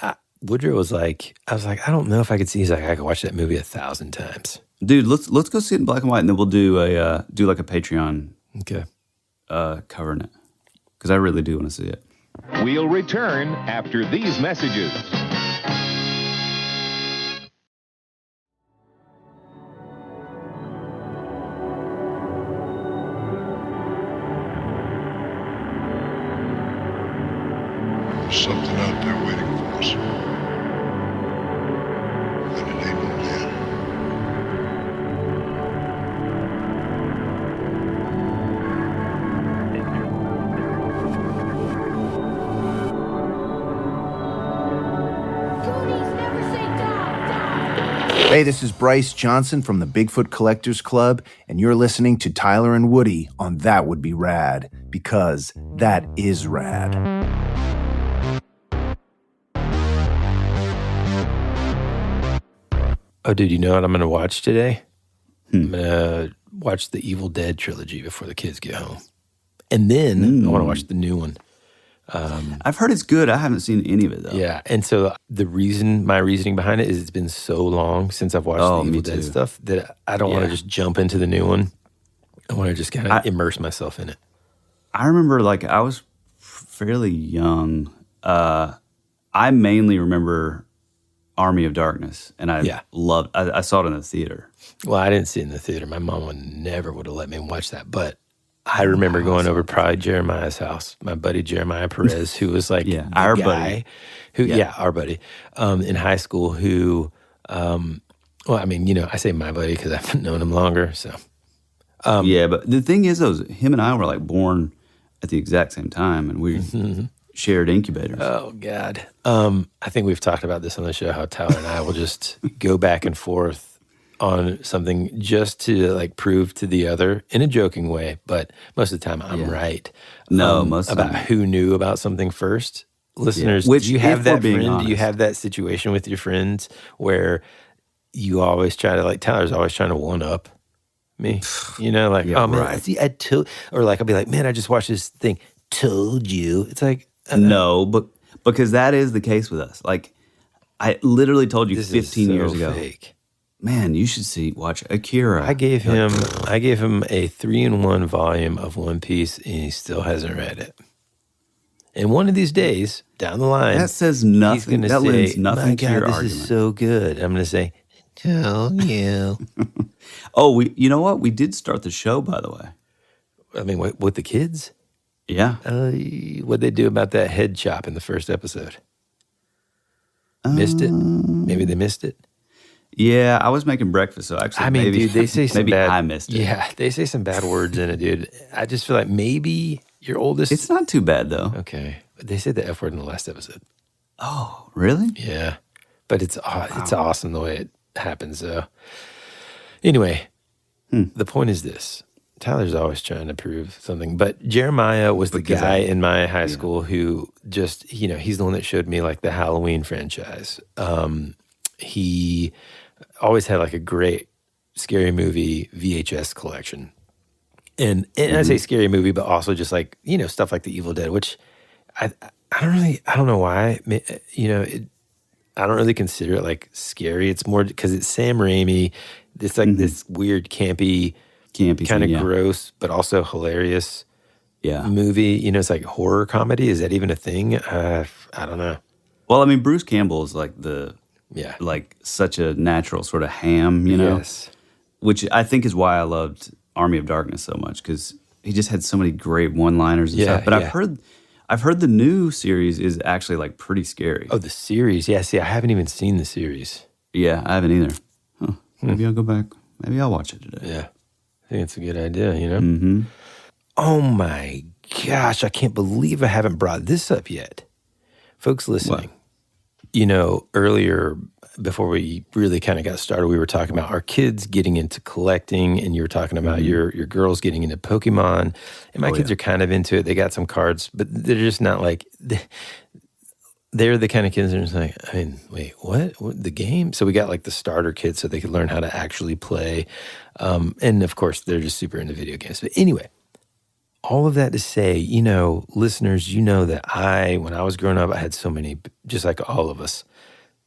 Woodrow was like, I was like, I don't know if I could see. He's like, I could watch that movie 1,000 times. Dude, let's go see it in black and white, and then we'll do like a Patreon covering it, because I really do want to see it. We'll return after these messages. There's something out there waiting for us. And it ain't no dead. Hey, this is Bryce Johnson from the Bigfoot Collectors Club, and you're listening to Tyler and Woody on That Would Be Rad, because that is rad. Oh, dude, you know what I'm going to watch today? I'm going to watch the Evil Dead trilogy before the kids get home. And then I want to watch the new one. I've heard it's good. I haven't seen any of it, though. Yeah, and so my reasoning behind it is it's been so long since I've watched the Evil Dead stuff that I don't want to just jump into the new one. I want to just kind of immerse myself in it. I remember, I was fairly young. I mainly remember Army of Darkness, and I loved. I saw it in the theater. Well, I didn't see it in the theater. My mom would have let me watch that, but I remember going over to probably Jeremiah's house, my buddy Jeremiah Perez, who was like our guy buddy. our buddy, in high school who, well, I mean, I say my buddy because I've known him longer, so. Yeah, but the thing is, though, him and I were born at the exact same time, and we shared incubators. Oh, God. I think we've talked about this on the show, how Tyler and I will just go back and forth on something just to prove to the other in a joking way, but most of the time I'm right. No, most of the about time. who knew about something first. Listeners, Which, do you have if we're that being friend? honest. Do you have that situation with your friends where you always try to Tyler's always trying to one up me? Oh man, right. see, I told, or I'll be like, man, I just watched this thing. Told you. It's like no, but because that is the case with us. I literally told you this 15 is years so ago. fake. Man, you should watch Akira. I gave him a 3-in-1 volume of One Piece, and he still hasn't read it. And one of these days, down the line, that says nothing. He's That going to lends say, nothing "My to God, your this argument." is so good." I'm going to say, "Tell you." Oh, you know what? We did start the show, by the way. I mean, with the kids? Yeah. What'd they do about that head chop in the first episode? Missed it? Maybe they missed it. Yeah, I was making breakfast, so actually, I mean, maybe, dude, they say some maybe bad. I missed it. Yeah, they say some bad words in it, dude. I just feel like maybe your oldest. It's not too bad though. Okay, but they said the F word in the last episode. Oh, really? Yeah, but it's awesome the way it happens. Though. Anyway, the point is this: Tyler's always trying to prove something, but Jeremiah was the guy in my high school who just, he's the one that showed me the Halloween franchise. He always had a great scary movie VHS collection. And I say scary movie, but also just stuff like The Evil Dead, which I don't know why, I don't really consider it scary. It's more because it's Sam Raimi. It's this weird campy kind of gross, but also hilarious movie. You know, it's like horror comedy. Is that even a thing? I don't know. Well, I mean, Bruce Campbell is like Yeah. like such a natural sort of ham, you know? Yes. Which I think is why I loved Army of Darkness so much, because he just had so many great one-liners and stuff. But I've heard the new series is actually like pretty scary. Oh, the series. Yeah, see, I haven't even seen the series. Yeah, I haven't either. Huh. Maybe I'll go back. Maybe I'll watch it today. Yeah. I think it's a good idea, you know? Mm-hmm. Oh my gosh, I can't believe I haven't brought this up yet. Folks listening, you know, earlier, before we really kind of got started, we were talking about our kids getting into collecting, and you were talking about your girls getting into Pokemon. And my kids are kind of into it. They got some cards, but they're just not like, they're the kind of kids that are just like, I mean, wait, what? The game? So we got like the starter kit so they could learn how to actually play. And of course, they're just super into video games. But anyway, all of that to say, you know, listeners, you know that when I was growing up, I had so many, just like all of us,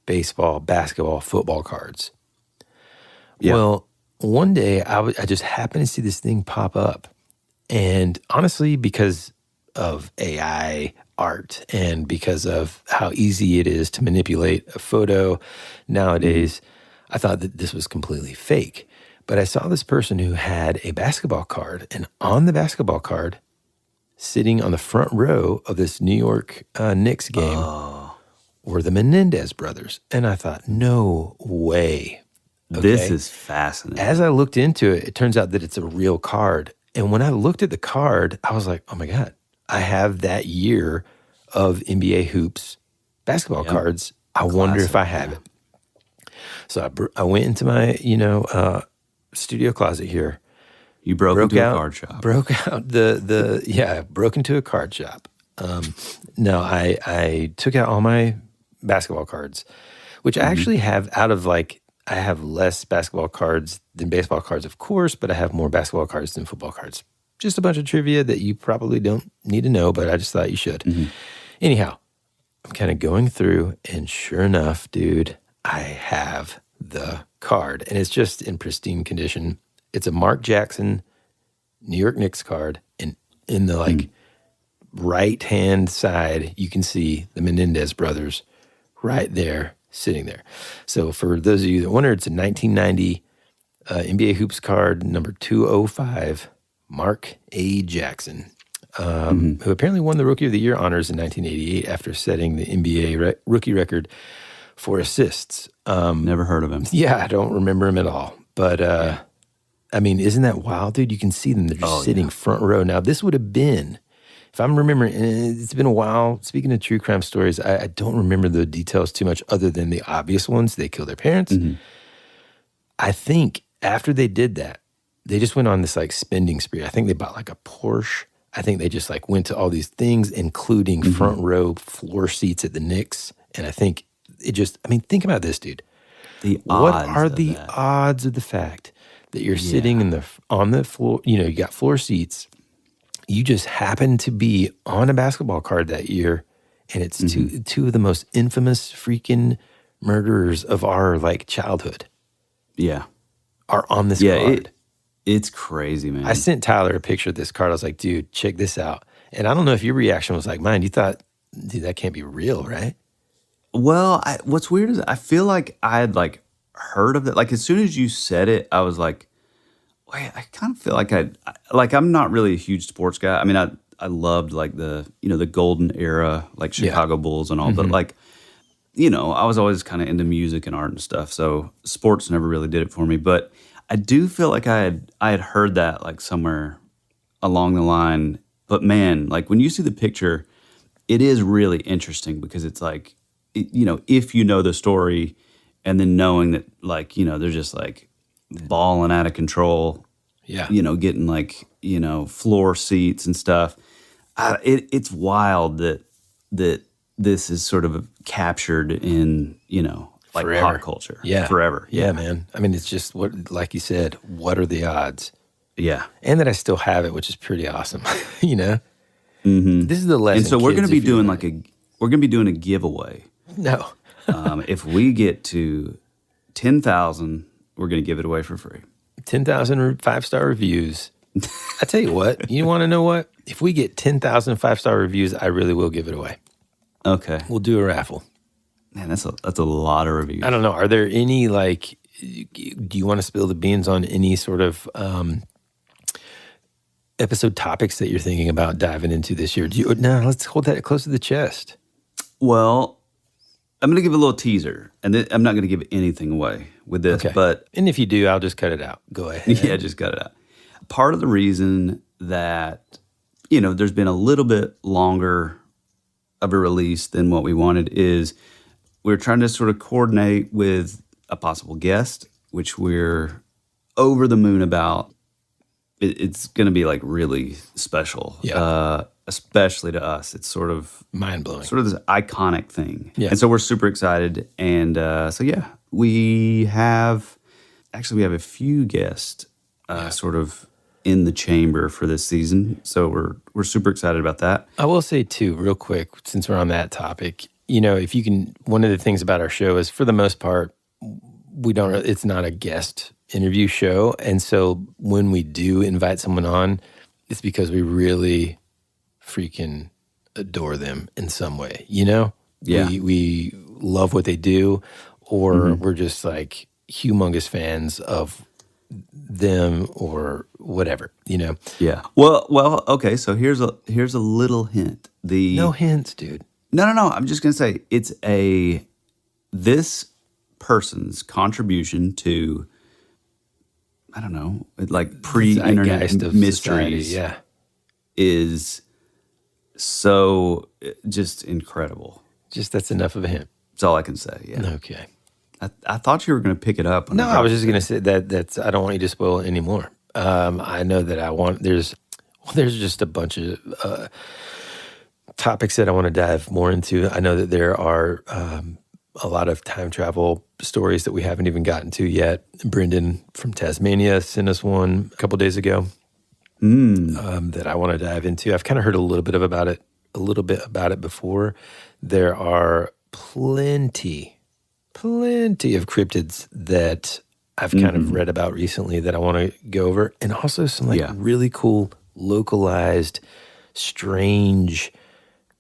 baseball, basketball, football cards. Yeah. Well, one day I just happened to see this thing pop up. And honestly, because of AI art and because of how easy it is to manipulate a photo nowadays, I thought that this was completely fake. But I saw this person who had a basketball card, and on the basketball card, sitting on the front row of this New York Knicks game, were the Menendez brothers. And I thought, no way. Okay? This is fascinating. As I looked into it, it turns out that it's a real card. And when I looked at the card, I was like, oh my God, I have that year of NBA hoops basketball cards. I wonder if I have it. So I went into my, studio closet here. You broke into a card shop. Broke out broke into a card shop. No, I took out all my basketball cards, which I actually have I have less basketball cards than baseball cards, of course, but I have more basketball cards than football cards. Just a bunch of trivia that you probably don't need to know, but I just thought you should. Anyhow, I'm kind of going through, and sure enough, dude, I have the card, and it's just in pristine condition. It's a Mark Jackson New York Knicks card, and in the right-hand side, you can see the Menendez brothers right there, sitting there. So for those of you that wonder, it's a 1990 NBA Hoops card, number 205, Mark A. Jackson, who apparently won the Rookie of the Year honors in 1988 after setting the NBA rookie record for assists. Never heard of him. Yeah, I don't remember him at all. But, I mean, isn't that wild, dude? You can see them. They're just sitting front row. Now, this would have been, if I'm remembering, it's been a while. Speaking of true crime stories, I don't remember the details too much other than the obvious ones. They killed their parents. I think after they did that, they just went on this spending spree. I think they bought a Porsche. I think they just went to all these things, including front row floor seats at the Knicks. And I think it just, think about this, dude. What are the odds of the fact that you're sitting on the floor, you got floor seats, you just happen to be on a basketball card that year, and it's two of the most infamous freaking murderers of our childhood. Yeah. Are on this card. It's crazy, man. I sent Tyler a picture of this card. I was like, dude, check this out. And I don't know if your reaction was like mine. You thought, dude, that can't be real, right? Well, what's weird is I feel like I had heard of it. As soon as you said it, I was like, wait, I kind of feel like I'm not really a huge sports guy. I mean, I loved the golden era, Chicago Bulls and all, but I was always kind of into music and art and stuff. So sports never really did it for me. But I do feel like I had heard that somewhere along the line. But man, when you see the picture, it is really interesting because it's if you know the story, and then knowing that they're just balling out of control, getting floor seats and stuff. It's wild that this is sort of captured in forever. pop culture, forever. Yeah, man. I mean, it's just like you said, what are the odds? Yeah, and that I still have it, which is pretty awesome. This is the lesson. And so we're going to be doing a giveaway. No. If we get to 10,000, we're going to give it away for free. 10,000 5-star reviews. I tell you what, you want to know what? If we get 10,000 5-star reviews, I really will give it away. Okay. We'll do a raffle. Man, that's a lot of reviews. I don't know. Are there any, like, do you want to spill the beans on any sort of episode topics that you're thinking about diving into this year? No, let's hold that close to the chest. Well, I'm going to give a little teaser, and I'm not going to give anything away with this. Okay. But and if you do, I'll just cut it out. Go ahead. Yeah, just cut it out. Part of the reason that, there's been a little bit longer of a release than what we wanted is we're trying to sort of coordinate with a possible guest, which we're over the moon about. It's going to be like really special, especially to us. It's sort of mind-blowing, sort of this iconic thing. Yeah. And so we're super excited. And we have a few guests sort of in the chamber for this season. So we're super excited about that. I will say too, real quick, since we're on that topic, if you can, one of the things about our show is for the most part, it's not a guest interview show. And so when we do invite someone on, it's because we really freaking adore them in some way, Yeah. We love what they do, or we're just like humongous fans of them or whatever, Yeah. Well, okay, so here's a little hint. No hints, dude. No. I'm just going to say it's this person's contribution to, I don't know, like pre-internet mysteries is so just incredible. Just that's enough of a hint. That's all I can say, yeah. Okay. I thought you were going to pick it up. No, I was just going to say that's, I don't want you to spoil it anymore. I know that there's just a bunch of topics that I want to dive more into. I know that there are a lot of time travel stories that we haven't even gotten to yet. Brendan from Tasmania sent us one a couple days ago that I want to dive into. I've kind of heard a little bit about it before. There are plenty of cryptids that I've kind of read about recently that I want to go over, and also some really cool localized, strange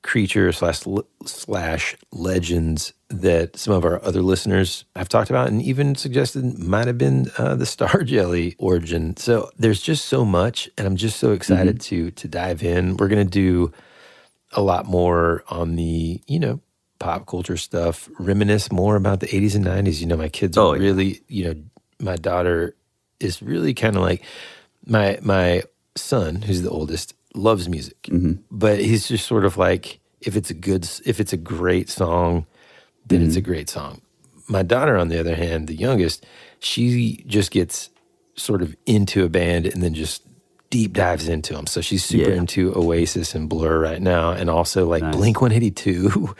creature slash legends that some of our other listeners have talked about and even suggested might have been the star jelly origin. So there's just so much, and I'm just so excited to dive in. We're going to do a lot more on the, pop culture stuff, reminisce more about the 80s and 90s. My kids are really, my daughter is really kind of like, my son, who's the oldest, loves music, but he's just sort of like, if it's a great song, then it's a great song. My daughter, on the other hand, the youngest, she just gets sort of into a band and then just deep dives into them. So she's super into Oasis and Blur right now, and also like Blink 182.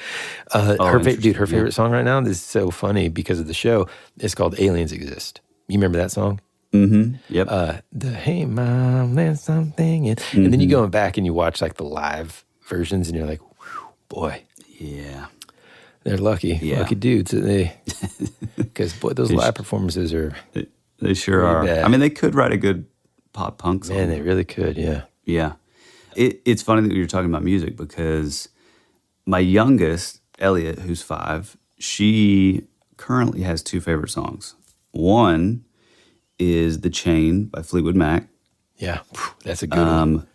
Her favorite song right now, this is so funny because of the show, it's called Aliens Exist. You remember that song? Mm-hmm. Yep. The Hey Mom, there's something. And then you go back and you watch like the live versions and you're like, boy. Yeah. They're lucky. Yeah. Lucky dudes. Because boy, those live performances are. They sure are. Bad. I mean, they could write a good pop punk song. Man, they really could, yeah. Yeah. It's funny that you're talking about music because my youngest, Elliot, who's 5, she currently has 2 favorite songs. One is The Chain by Fleetwood Mac. Yeah, that's a good one.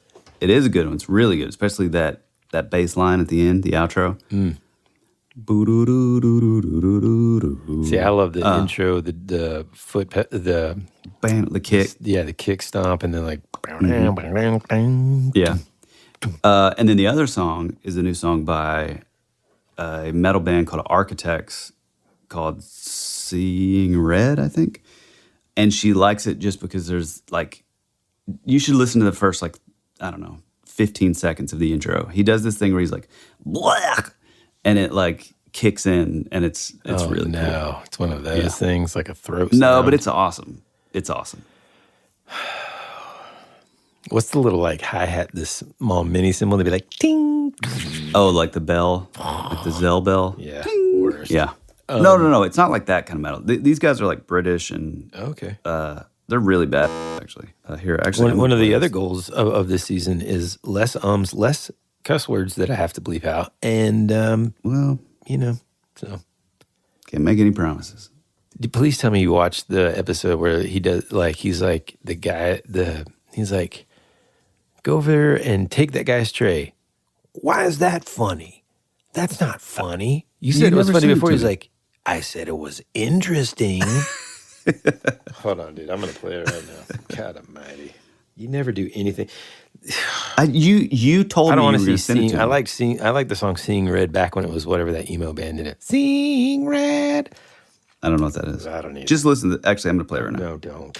It is a good one. It's really good, especially that bass line at the end, the outro. See, I love the intro, the kick. The kick stomp, and then like. Yeah. And then the other song is a new song by a metal band called Architects called Seeing Red, I think. And she likes it just because there's like, you should listen to the first 15 seconds of the intro. He does this thing where he's like, black, and it like kicks in, and it's really cool. It's one of those things, like a throat No, sound. but it's awesome. It's awesome. What's the little like hi-hat, this small mini cymbal? They'd be like, ting. Oh, like the bell, like the Zell bell? Yeah. Worst. Yeah. No. It's not like that kind of metal. These guys are like British and They're really bad, actually. One of the other goals of this season is less less cuss words that I have to bleep out. And, so. Can't make any promises. Please tell me you watched the episode where he does, like, he's like, he's like, go over there and take that guy's tray. Why is that funny? That's not funny. You said it was funny before. He's like, I said it was interesting. Hold on, dude. I'm going to play it right now. God almighty. You never do anything. You told me I don't want to to see Seeing. I like the song Seeing Red back when it was whatever that emo band did it. Seeing Red. I don't know what that is. I don't either. Just listen to actually, I'm going to play it right now. No, don't.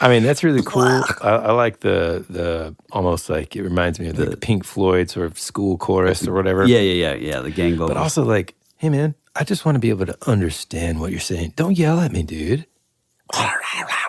I mean, that's really cool. I like the almost like, it reminds me of the Pink Floyd sort of school chorus or whatever. Yeah, the gang vocals. But also like, hey man, I just want to be able to understand what you're saying. Don't yell at me, dude.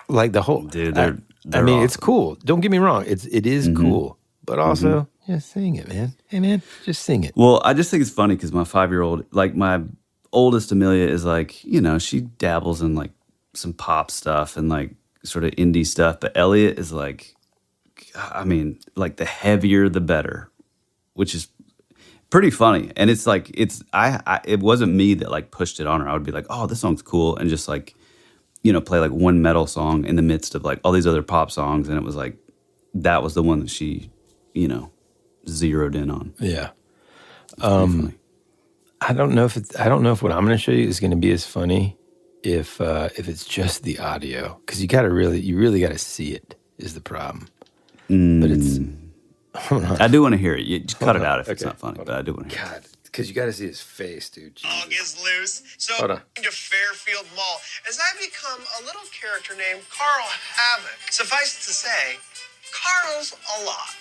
Like the whole, dude, they're I mean, awesome. It's cool. Don't get me wrong. It is cool. But also, sing it, man. Hey man, just sing it. Well, I just think it's funny because my 5-year-old, like my oldest Amelia is like, she dabbles in like some pop stuff and like sort of indie stuff, but Elliot is like, I mean, like the heavier the better, which is pretty funny. And it's like, it wasn't me that like pushed it on her. I would be like, oh, this song's cool, and just like, play like one metal song in the midst of like all these other pop songs, and it was like that was the one that she, zeroed in on. Yeah. I don't know if what I'm going to show you is going to be as funny if it's just the audio, because you really got to see it is the problem. But it's. I do want to hear it. You just cut it out if it's not funny, but I do want to hear it. God, because you got to see his face, dude. Dog is loose. So Hold on. into Fairfield Mall, as I become a little character named Carl Havoc. Suffice it to say, Carl's a lot.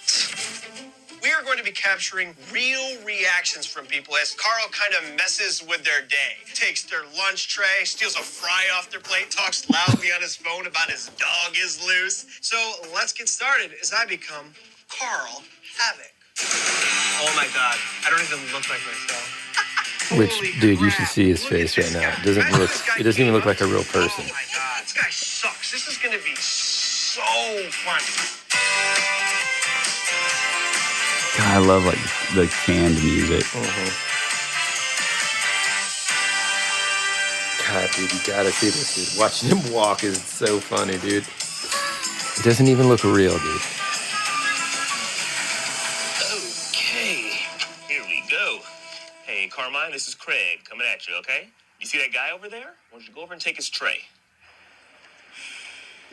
We are going to be capturing real reactions from people as Carl kind of messes with their day. Takes their lunch tray, steals a fry off their plate, talks loudly on his phone about his dog is loose. So let's get started as I become Carl Havoc. Oh my God, I don't even look like myself. Which, dude, you should see his face right now. It doesn't even look like a real person. Oh my God, this guy sucks. This is going to be so funny. God, I love like the canned music. God, dude, you gotta see this, dude. Watching him walk is so funny, dude. It doesn't even look real, dude. Okay, here we go. Hey, Carmine, this is Craig coming at you, okay? You see that guy over there? I want you to go over and take his tray.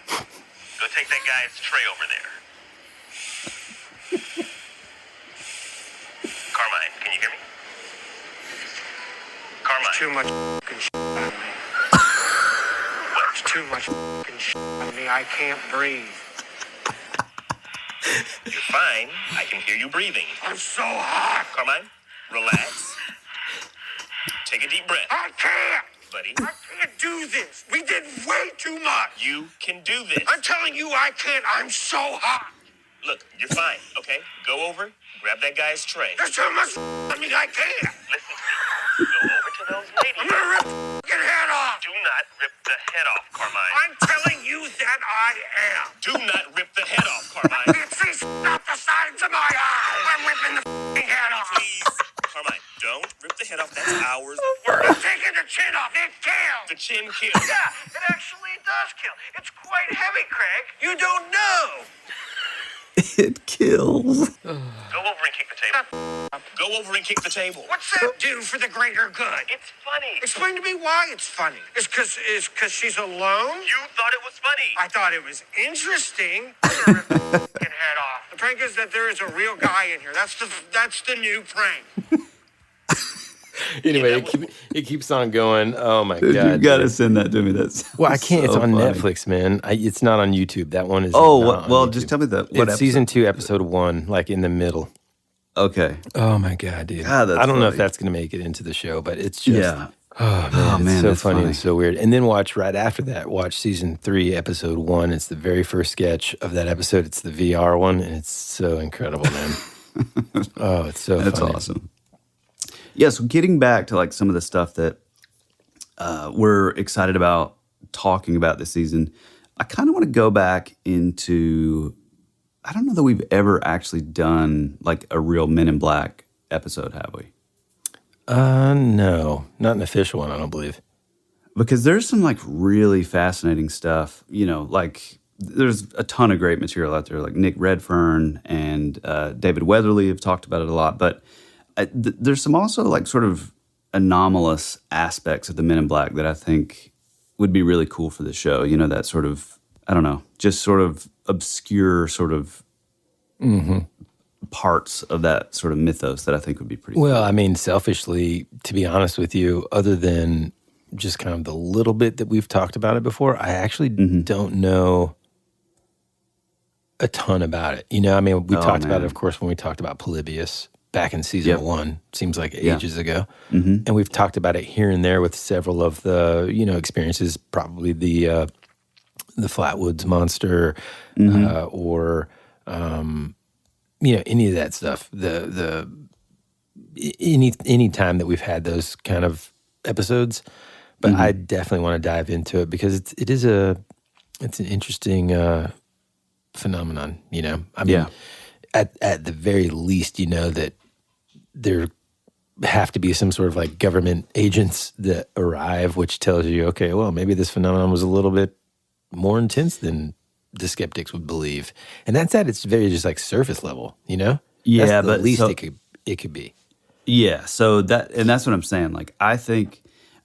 Go take that guy's tray over there. Carmine, can you hear me? Carmine. Too much f***ing shit on me. What? There's too much f***ing shit on me. I can't breathe. You're fine. I can hear you breathing. I'm so hot. Carmine, relax. Take a deep breath. I can't. Buddy. I can't do this. We did way too much. You can do this. I'm telling you I can't. I'm so hot. Look, you're fine, okay? Go over, grab that guy's tray. There's too much I mean, I can't. Listen to me. Go over to those ladies. I'm gonna rip the f***ing head off. Do not rip the head off, Carmine. I'm telling you that I am. Do not rip the head off, I Carmine. can't see out the sides of my eyes. I'm ripping the f***ing head off. Please. Carmine, don't rip the head off. That's ours. I'm taking the chin off. It kills. The chin kills. Yeah, it actually does kill. It's quite heavy, Craig. You don't know. It kills. Go over and kick the table. Go over and kick the table. What's that do for the greater good? It's funny. Explain to me why it's funny. It's because she's alone? You thought it was funny. I thought it was interesting. I'm gonna rip the f***ing head off. The prank is that there is a real guy in here. That's the new prank. Anyway, it keeps on going. Oh my God! You gotta send that to me. That's well, I can't. So it's on funny. Netflix, man. It's not on YouTube. That one is. Oh, not on well, YouTube. just tell me what It's episode? season 2, episode 1, like in the middle. Okay. Oh my God, dude! God, that's I don't know if funny. that's gonna make it into the show, but it's just Oh man, it's so that's funny funny. and so weird. And then watch right after that, watch season 3, episode 1. It's the very first sketch of that episode. It's the VR one, and it's so incredible, man. Oh, it's so That's funny. awesome. Yeah, so getting back to like some of the stuff that we're excited about talking about this season, I kind of want to go back into, I don't know that we've ever actually done like a real Men in Black episode, have we? No, not an official one, I don't believe. Because there's some like really fascinating stuff, you know, like there's a ton of great material out there, like Nick Redfern and David Weatherly have talked about it a lot, but there's some also like sort of anomalous aspects of the Men in Black that I think would be really cool for the show. You know, that sort of, I don't know, just sort of obscure sort of parts of that sort of mythos that I think would be pretty Well, cool. I mean, selfishly, to be honest with you, other than just kind of the little bit that we've talked about it before, I actually don't know a ton about it. You know, I mean, we talked about it, of course, when we talked about Polybius back in season 1, seems like ages ago. And we've talked about it here and there with several of the, you know, experiences, probably the Flatwoods monster or, you know, any of that stuff. Any time that we've had those kind of episodes, but I definitely want to dive into it because it's an interesting phenomenon. You know, I mean, at the very least, you know that there have to be some sort of like government agents that arrive, which tells you, okay, well, maybe this phenomenon was a little bit more intense than the skeptics would believe, and that's at its very just like surface level, you know. Yeah, that's the but least so, it could be. Yeah, so that's what I'm saying. Like, I think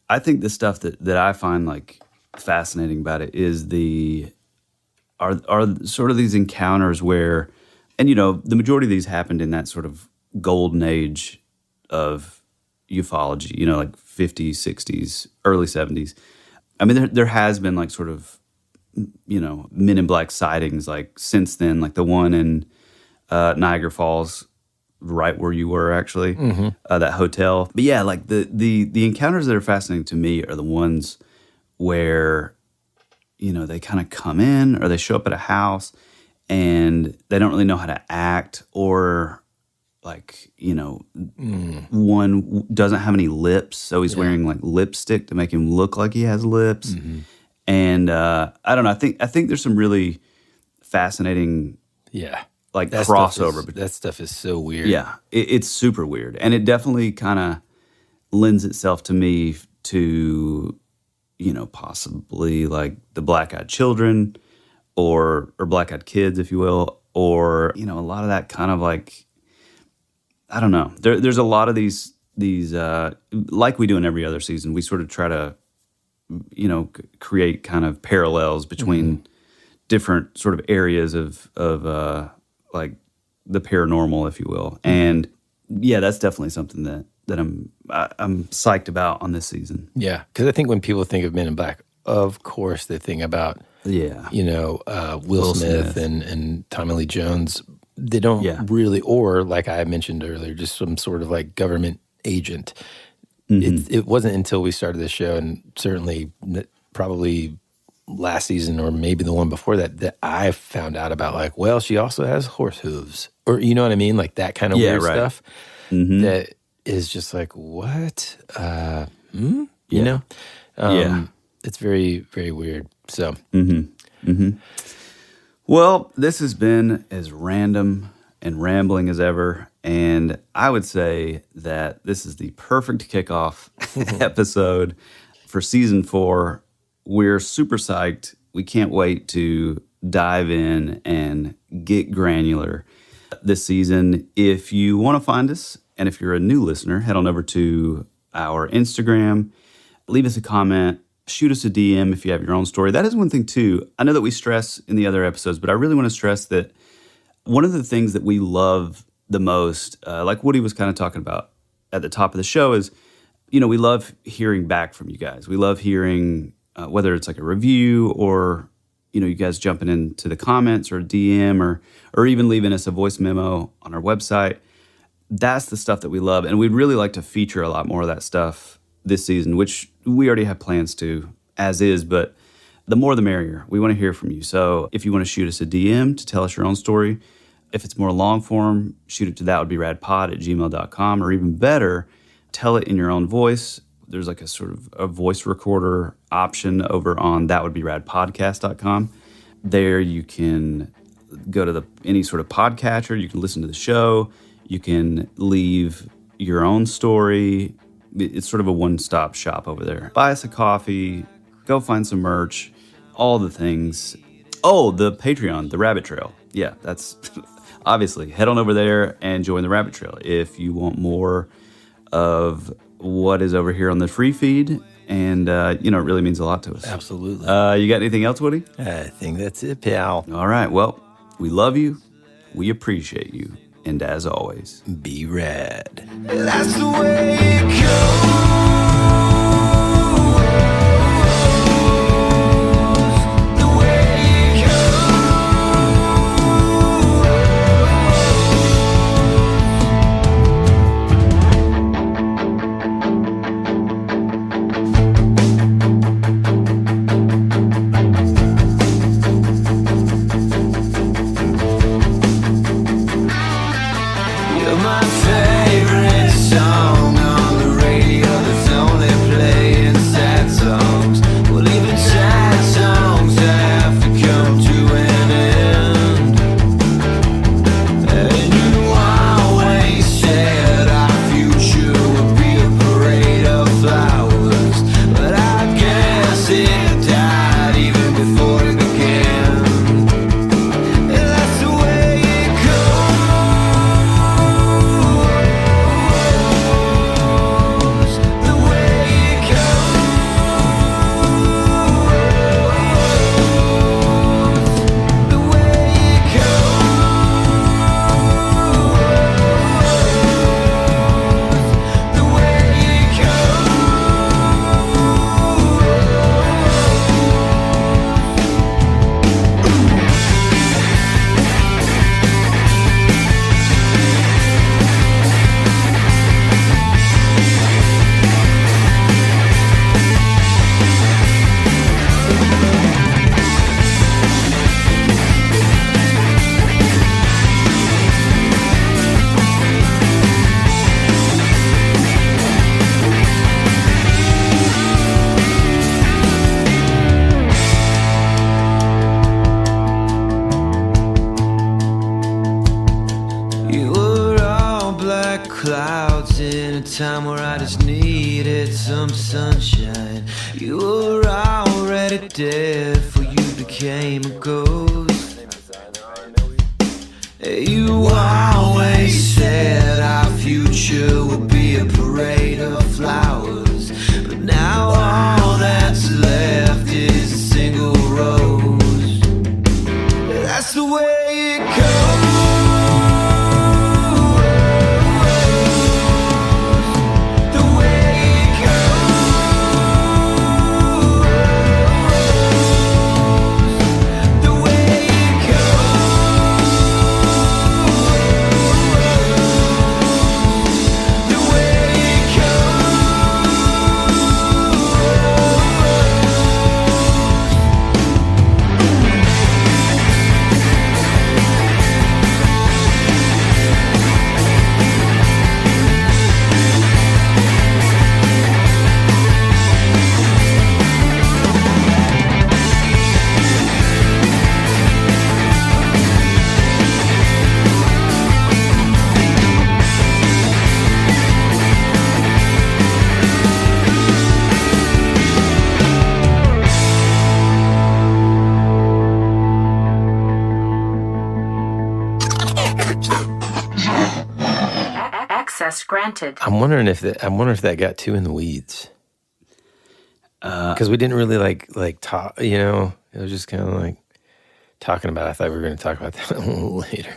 the stuff that I find like fascinating about it is are sort of these encounters where, and you know, the majority of these happened in that sort of golden age of ufology. You know, like 50s, 60s, early 70s. I mean, there has been like sort of, you know, Men in Black sightings like since then, like the one in Niagara Falls, right where you were actually, that hotel. But yeah, like the encounters that are fascinating to me are the ones where, you know, they kind of come in or they show up at a house and they don't really know how to act, or like, you know, one doesn't have any lips, so he's wearing like lipstick to make him look like he has lips. And I don't know. I think there's some really fascinating, like that crossover. That stuff is so weird. Yeah, it's super weird, and it definitely kind of lends itself to me to, you know, possibly like the Black-Eyed Children, or Black-Eyed Kids, if you will, or, you know, a lot of that kind of like, I don't know. There's a lot of these like we do in every other season. We sort of try to, you know, create kind of parallels between different sort of areas of like the paranormal, if you will. And yeah, that's definitely something that I'm psyched about on this season. Yeah, because I think when people think of Men in Black, of course they think about you know, Will Smith and Tommy Lee Jones. They don't really, or like I mentioned earlier, just some sort of like government agent. It wasn't until we started this show, and certainly probably last season or maybe the one before that I found out about like, well, she also has horse hooves, or you know what I mean, like that kind of weird stuff. That is just like, what? You know? It's very, very weird. So. Well, this has been as random and rambling as ever, and I would say that this is the perfect kickoff episode for season 4. We're super psyched. We can't wait to dive in and get granular this season. If you want to find us, and if you're a new listener, head on over to our Instagram, leave us a comment, shoot us a DM if you have your own story. That is one thing too. I know that we stress in the other episodes, but I really want to stress that one of the things that we love the most, like Woody was kind of talking about at the top of the show, is, you know, we love hearing back from you guys. We love hearing whether it's like a review, or, you know, you guys jumping into the comments or a DM, or even leaving us a voice memo on our website. That's the stuff that we love, and we'd really like to feature a lot more of that stuff this season, which we already have plans to, as is, but the more the merrier. We want to hear from you. So if you want to shoot us a DM to tell us your own story, if it's more long form, shoot it to thatwouldberad@gmail.com, or even better, tell it in your own voice. There's like a sort of a voice recorder option over on thatwouldberadpodcast.com. There you can go to any sort of podcatcher. You can listen to the show. You can leave your own story. It's sort of a one-stop shop over there. Buy us a coffee. Go find some merch. All the things. Oh, the Patreon, the Rabbit Trail. Yeah, that's obviously. Head on over there and join the Rabbit Trail if you want more of what is over here on the free feed. And, it really means a lot to us. Absolutely. You got anything else, Woody? I think that's it, pal. All right. Well, we love you. We appreciate you. And as always, be rad. That's the way it goes. Clouds in a time where I just needed some sunshine. You were already dead, for you became a ghost. You always said our future would be a parade of flowers, but now all that's left is a single rose. That's the way it goes. Granted. I'm wondering if that got too in the weeds, because we didn't really like talk. It was just kind of like talking about. I thought we were going to talk about that a little later.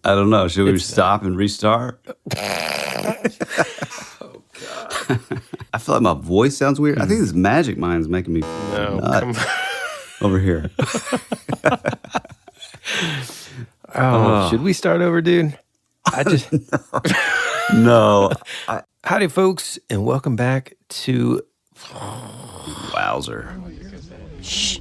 I don't know. Should we stop and restart? Oh God! I feel like my voice sounds weird. I think this magic mind's making me nuts over here. Oh, should we start over, dude? I just No. Howdy, folks, and welcome back to Wowzer. Shh.